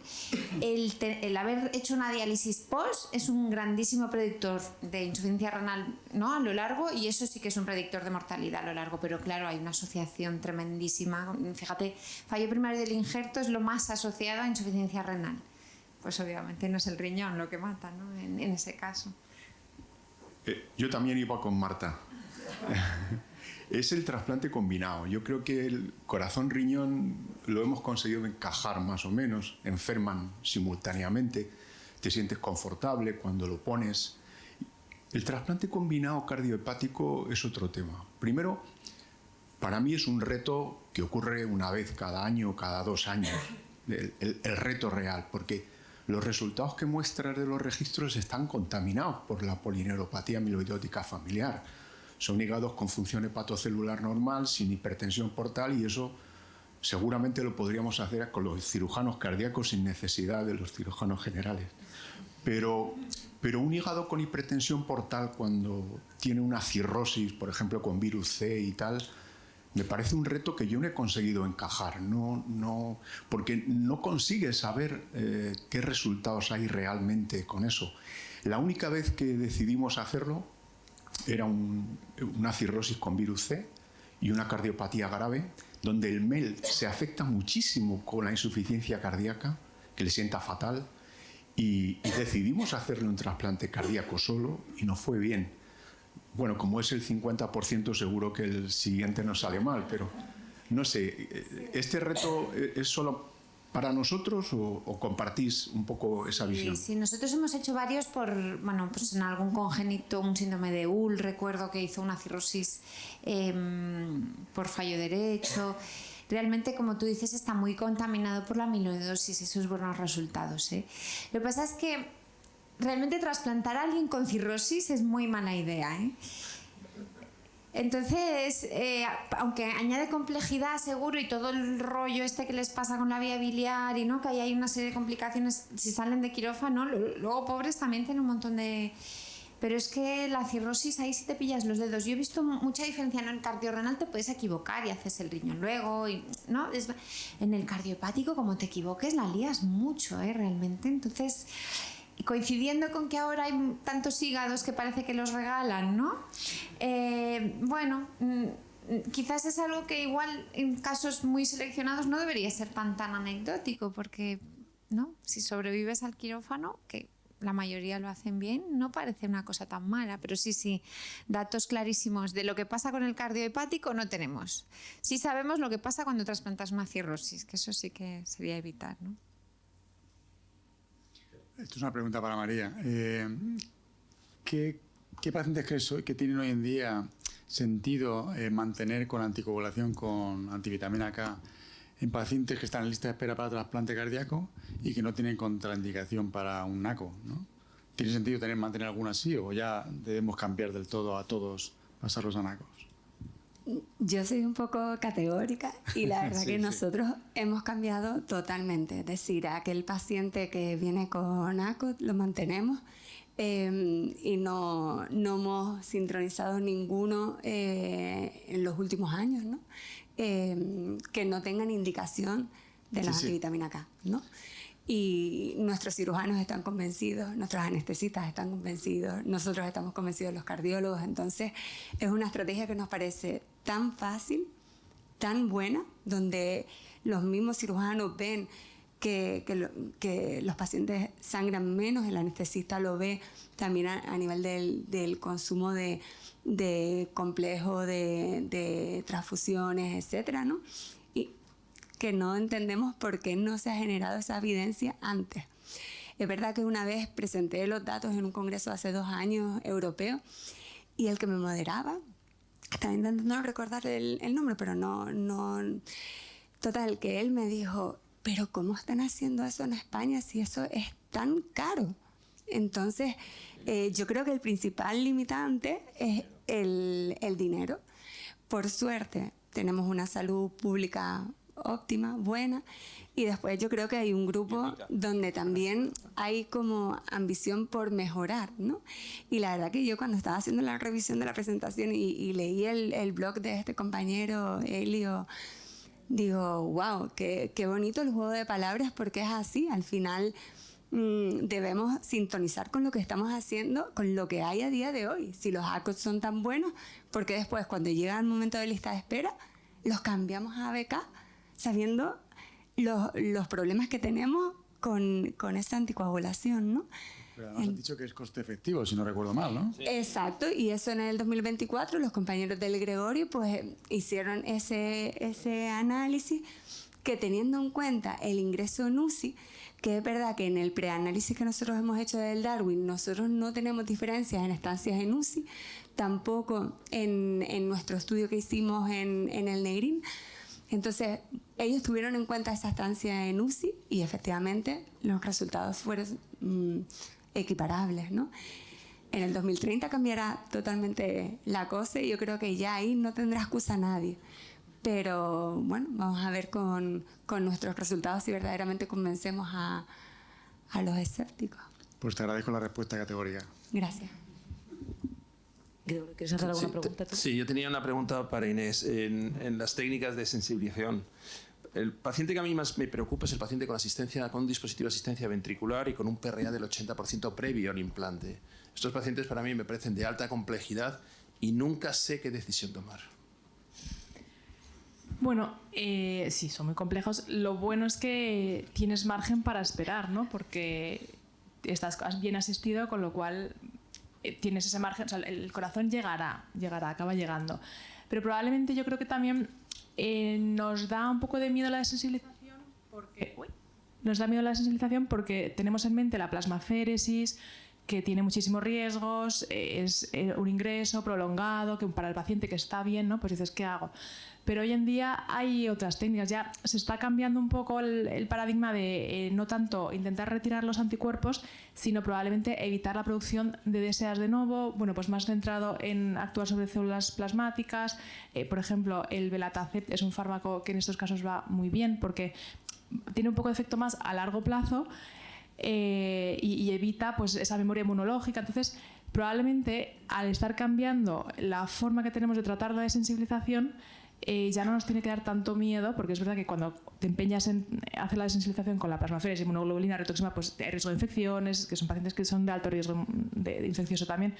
el haber hecho una diálisis post es un grandísimo predictor de insuficiencia renal, ¿no? A lo largo, y eso sí que es un predictor de mortalidad a lo largo, pero claro, hay una asociación tremendísima. Fíjate, fallo primario del injerto es lo más asociado a insuficiencia renal. Pues obviamente no es el riñón lo que mata, ¿no? En ese caso. Yo también iba con Marta. Es el trasplante combinado. Yo creo que el corazón-riñón lo hemos conseguido encajar más o menos. Enferman simultáneamente. Te sientes confortable cuando lo pones. El trasplante combinado cardiohepático es otro tema. Primero, para mí es un reto que ocurre una vez cada año o cada 2 años. El reto real, porque los resultados que muestras de los registros están contaminados por la polineuropatía amiloidótica familiar. Son hígados con función hepatocelular normal, sin hipertensión portal, y eso seguramente lo podríamos hacer con los cirujanos cardíacos sin necesidad de los cirujanos generales. Pero un hígado con hipertensión portal, cuando tiene una cirrosis, por ejemplo con virus C y tal, me parece un reto que yo no he conseguido encajar, porque no consigues saber qué resultados hay realmente con eso. La única vez que decidimos hacerlo era una cirrosis con virus C y una cardiopatía grave, donde el MEL se afecta muchísimo con la insuficiencia cardíaca, que le sienta fatal, y decidimos hacerle un trasplante cardíaco solo y no fue bien. Bueno, como es el 50%, seguro que el siguiente nos sale mal, pero no sé, ¿este reto es solo para nosotros o compartís un poco esa visión? Sí, nosotros hemos hecho varios pues en algún congénito, un síndrome de UL, recuerdo que hizo una cirrosis por fallo derecho. Realmente, como tú dices, está muy contaminado por la amiloidosis, esos buenos resultados, ¿eh? Lo que pasa es que realmente trasplantar a alguien con cirrosis es muy mala idea, ¿eh? Entonces, aunque añade complejidad seguro y todo el rollo este que les pasa con la vía biliar y ¿no? Que ahí hay una serie de complicaciones si salen de quirófano, luego pobres también tienen un montón de... Pero es que la cirrosis ahí sí te pillas los dedos. Yo he visto mucha diferencia, ¿no? En cardiorrenal te puedes equivocar y haces el riñón luego, ¿no? En el cardiopático, como te equivoques, la lías mucho, realmente. Entonces, coincidiendo con que ahora hay tantos hígados que parece que los regalan, ¿no? Quizás es algo que igual en casos muy seleccionados no debería ser tan anecdótico, porque, ¿no? Si sobrevives al quirófano, que la mayoría lo hacen bien, no parece una cosa tan mala, pero sí, datos clarísimos de lo que pasa con el cardiohepático no tenemos. Sí sabemos lo que pasa cuando trasplantas una cirrosis, que eso sí que sería evitar, ¿no? Esto es una pregunta para María. ¿Qué pacientes crees que tienen hoy en día sentido mantener con anticoagulación con antivitamina K en pacientes que están en lista de espera para trasplante cardíaco y que no tienen contraindicación para un NACO, ¿no? ¿Tiene sentido mantener alguna así o ya debemos cambiar del todo a todos, pasarlos a NACOs? Yo soy un poco categórica y la verdad que nosotros hemos cambiado totalmente. Es decir, aquel paciente que viene con NACO lo mantenemos y no hemos sincronizado ninguno en los últimos años, ¿no? Que no tengan indicación de la antivitamina K, ¿no? Y nuestros cirujanos están convencidos, nuestros anestesistas están convencidos, nosotros estamos convencidos, los cardiólogos. Entonces es una estrategia que nos parece tan fácil, tan buena, donde los mismos cirujanos ven que los pacientes sangran menos, el anestesista lo ve también a nivel del consumo de complejo de transfusiones, etcétera, ¿no? Y que no entendemos por qué no se ha generado esa evidencia antes. Es verdad que una vez presenté los datos en un congreso hace 2 años europeo y el que me moderaba, estaba intentando recordar el nombre, pero no. Total, que él me dijo, pero ¿cómo están haciendo eso en España si eso es tan caro? Entonces, yo creo que el principal limitante es el dinero. Por suerte, tenemos una salud pública óptima, buena, y después yo creo que hay un grupo donde también hay como ambición por mejorar, ¿no? Y la verdad que yo cuando estaba haciendo la revisión de la presentación y leí el blog de este compañero, Elio, digo, wow, qué bonito el juego de palabras, porque es así, al final debemos sintonizar con lo que estamos haciendo, con lo que hay a día de hoy. Si los ACOS son tan buenos, porque después cuando llega el momento de lista de espera, los cambiamos a ABK, sabiendo los problemas que tenemos con esta anticoagulación, ¿no? Pero además has dicho que es coste efectivo, si no recuerdo mal, ¿no? Sí. Exacto, y eso en el 2024 los compañeros del Gregorio pues hicieron ese análisis que, teniendo en cuenta el ingreso en UCI, que es verdad que en el preanálisis que nosotros hemos hecho del Darwin nosotros no tenemos diferencias en estancias en UCI, tampoco en nuestro estudio que hicimos en el Negrín. Entonces, ellos tuvieron en cuenta esa estancia en UCI y efectivamente los resultados fueron equiparables, ¿no? En el 2030 cambiará totalmente la cosa y yo creo que ya ahí no tendrá excusa nadie. Pero bueno, vamos a ver con nuestros resultados si verdaderamente convencemos a los escépticos. Pues te agradezco la respuesta categórica. Gracias. ¿Quieres hacer alguna pregunta tú? Sí, yo tenía una pregunta para Inés. En las técnicas de sensibilización, el paciente que a mí más me preocupa es el paciente con un dispositivo de asistencia ventricular y con un PRA del 80% previo al implante. Estos pacientes para mí me parecen de alta complejidad y nunca sé qué decisión tomar. Bueno, sí, son muy complejos. Lo bueno es que tienes margen para esperar, ¿no? Porque estás bien asistido, con lo cual tienes ese margen. O sea, el corazón llegará, acaba llegando. Pero probablemente yo creo que también nos da un poco de miedo la desensibilización porque tenemos en mente la plasmaféresis, que tiene muchísimos riesgos, es un ingreso prolongado, que para el paciente que está bien, ¿no? Pues dices, ¿qué hago? Pero hoy en día hay otras técnicas, ya se está cambiando un poco el paradigma de no tanto intentar retirar los anticuerpos, sino probablemente evitar la producción de DSAs de nuevo, bueno, pues más centrado en actuar sobre células plasmáticas. Por ejemplo, el Belatacept es un fármaco que en estos casos va muy bien porque tiene un poco de efecto más a largo plazo y evita pues esa memoria inmunológica. Entonces, probablemente al estar cambiando la forma que tenemos de tratar la desensibilización, ya no nos tiene que dar tanto miedo, porque es verdad que cuando te empeñas en hacer la desensibilización con la plasmaféresis, inmunoglobulina, rituximab, pues hay riesgo de infecciones, que son pacientes que son de alto riesgo de infeccioso también.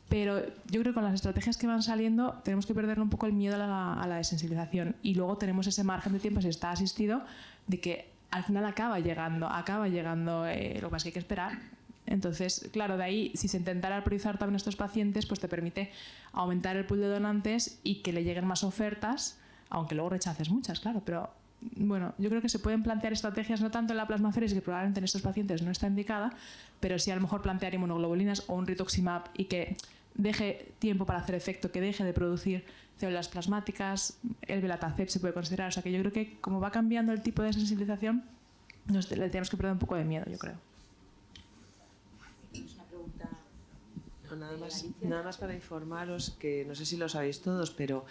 Pero yo creo que con las estrategias que van saliendo tenemos que perderle un poco el miedo a la desensibilización, y luego tenemos ese margen de tiempo, si está asistido, de que al final acaba llegando, lo que pasa es que hay que esperar. Entonces, claro, de ahí, si se intentara priorizar también a estos pacientes, pues te permite aumentar el pool de donantes y que le lleguen más ofertas, aunque luego rechaces muchas, claro. Pero bueno, yo creo que se pueden plantear estrategias, no tanto en la plasmaféresis, que probablemente en estos pacientes no está indicada, pero sí a lo mejor plantear inmunoglobulinas o un rituximab y que deje tiempo para hacer efecto, que deje de producir células plasmáticas. El Belatacept se puede considerar. O sea que yo creo que como va cambiando el tipo de sensibilización, le tenemos que perder un poco de miedo, yo creo. Nada más para informaros que no sé si lo sabéis todos, pero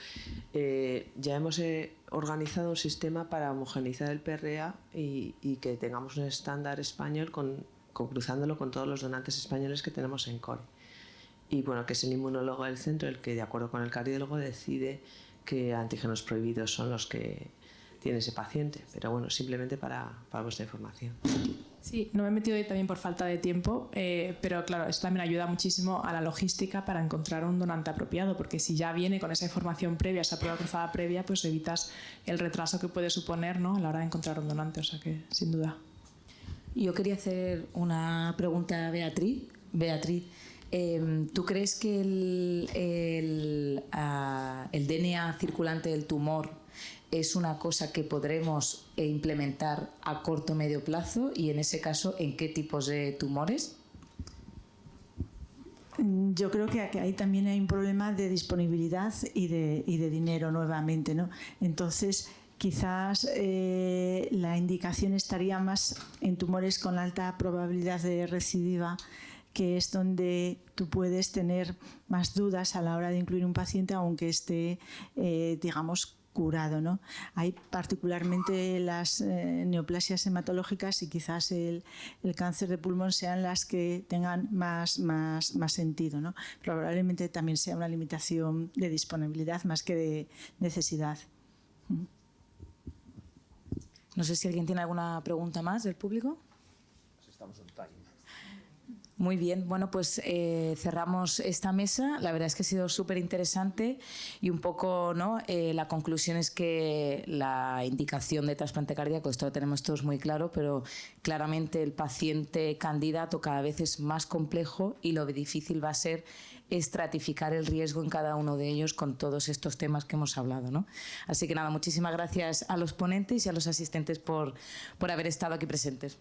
ya hemos organizado un sistema para homogeneizar el PRA y que tengamos un estándar español cruzándolo con todos los donantes españoles que tenemos en CORE. Y bueno, que es el inmunólogo del centro el que, de acuerdo con el cardiólogo, decide qué antígenos prohibidos son los que tiene ese paciente. Pero bueno, simplemente para vuestra información. Sí, no me he metido ahí también por falta de tiempo, pero claro, esto también ayuda muchísimo a la logística para encontrar un donante apropiado, porque si ya viene con esa información previa, esa prueba cruzada previa, pues evitas el retraso que puede suponer, ¿no?, a la hora de encontrar un donante, o sea que sin duda. Yo quería hacer una pregunta a Beatriz. Beatriz, ¿tú crees que el DNA circulante del tumor es una cosa que podremos implementar a corto o medio plazo, y en ese caso, ¿en qué tipos de tumores? Yo creo que ahí también hay un problema de disponibilidad y de dinero nuevamente, ¿no? Entonces, Quizás la indicación estaría más en tumores con alta probabilidad de recidiva, que es donde tú puedes tener más dudas a la hora de incluir un paciente, aunque esté, digamos, curado, ¿no? Hay particularmente las neoplasias hematológicas y quizás el cáncer de pulmón sean las que tengan más sentido, ¿no? Probablemente también sea una limitación de disponibilidad más que de necesidad. No sé si alguien tiene alguna pregunta más del público. Estamos on time. Muy bien, bueno, pues cerramos esta mesa. La verdad es que ha sido súper interesante y un poco, ¿no? La conclusión es que la indicación de trasplante cardíaco, esto lo tenemos todos muy claro, pero claramente el paciente candidato cada vez es más complejo y lo difícil va a ser estratificar el riesgo en cada uno de ellos con todos estos temas que hemos hablado, ¿no? Así que nada, muchísimas gracias a los ponentes y a los asistentes por haber estado aquí presentes.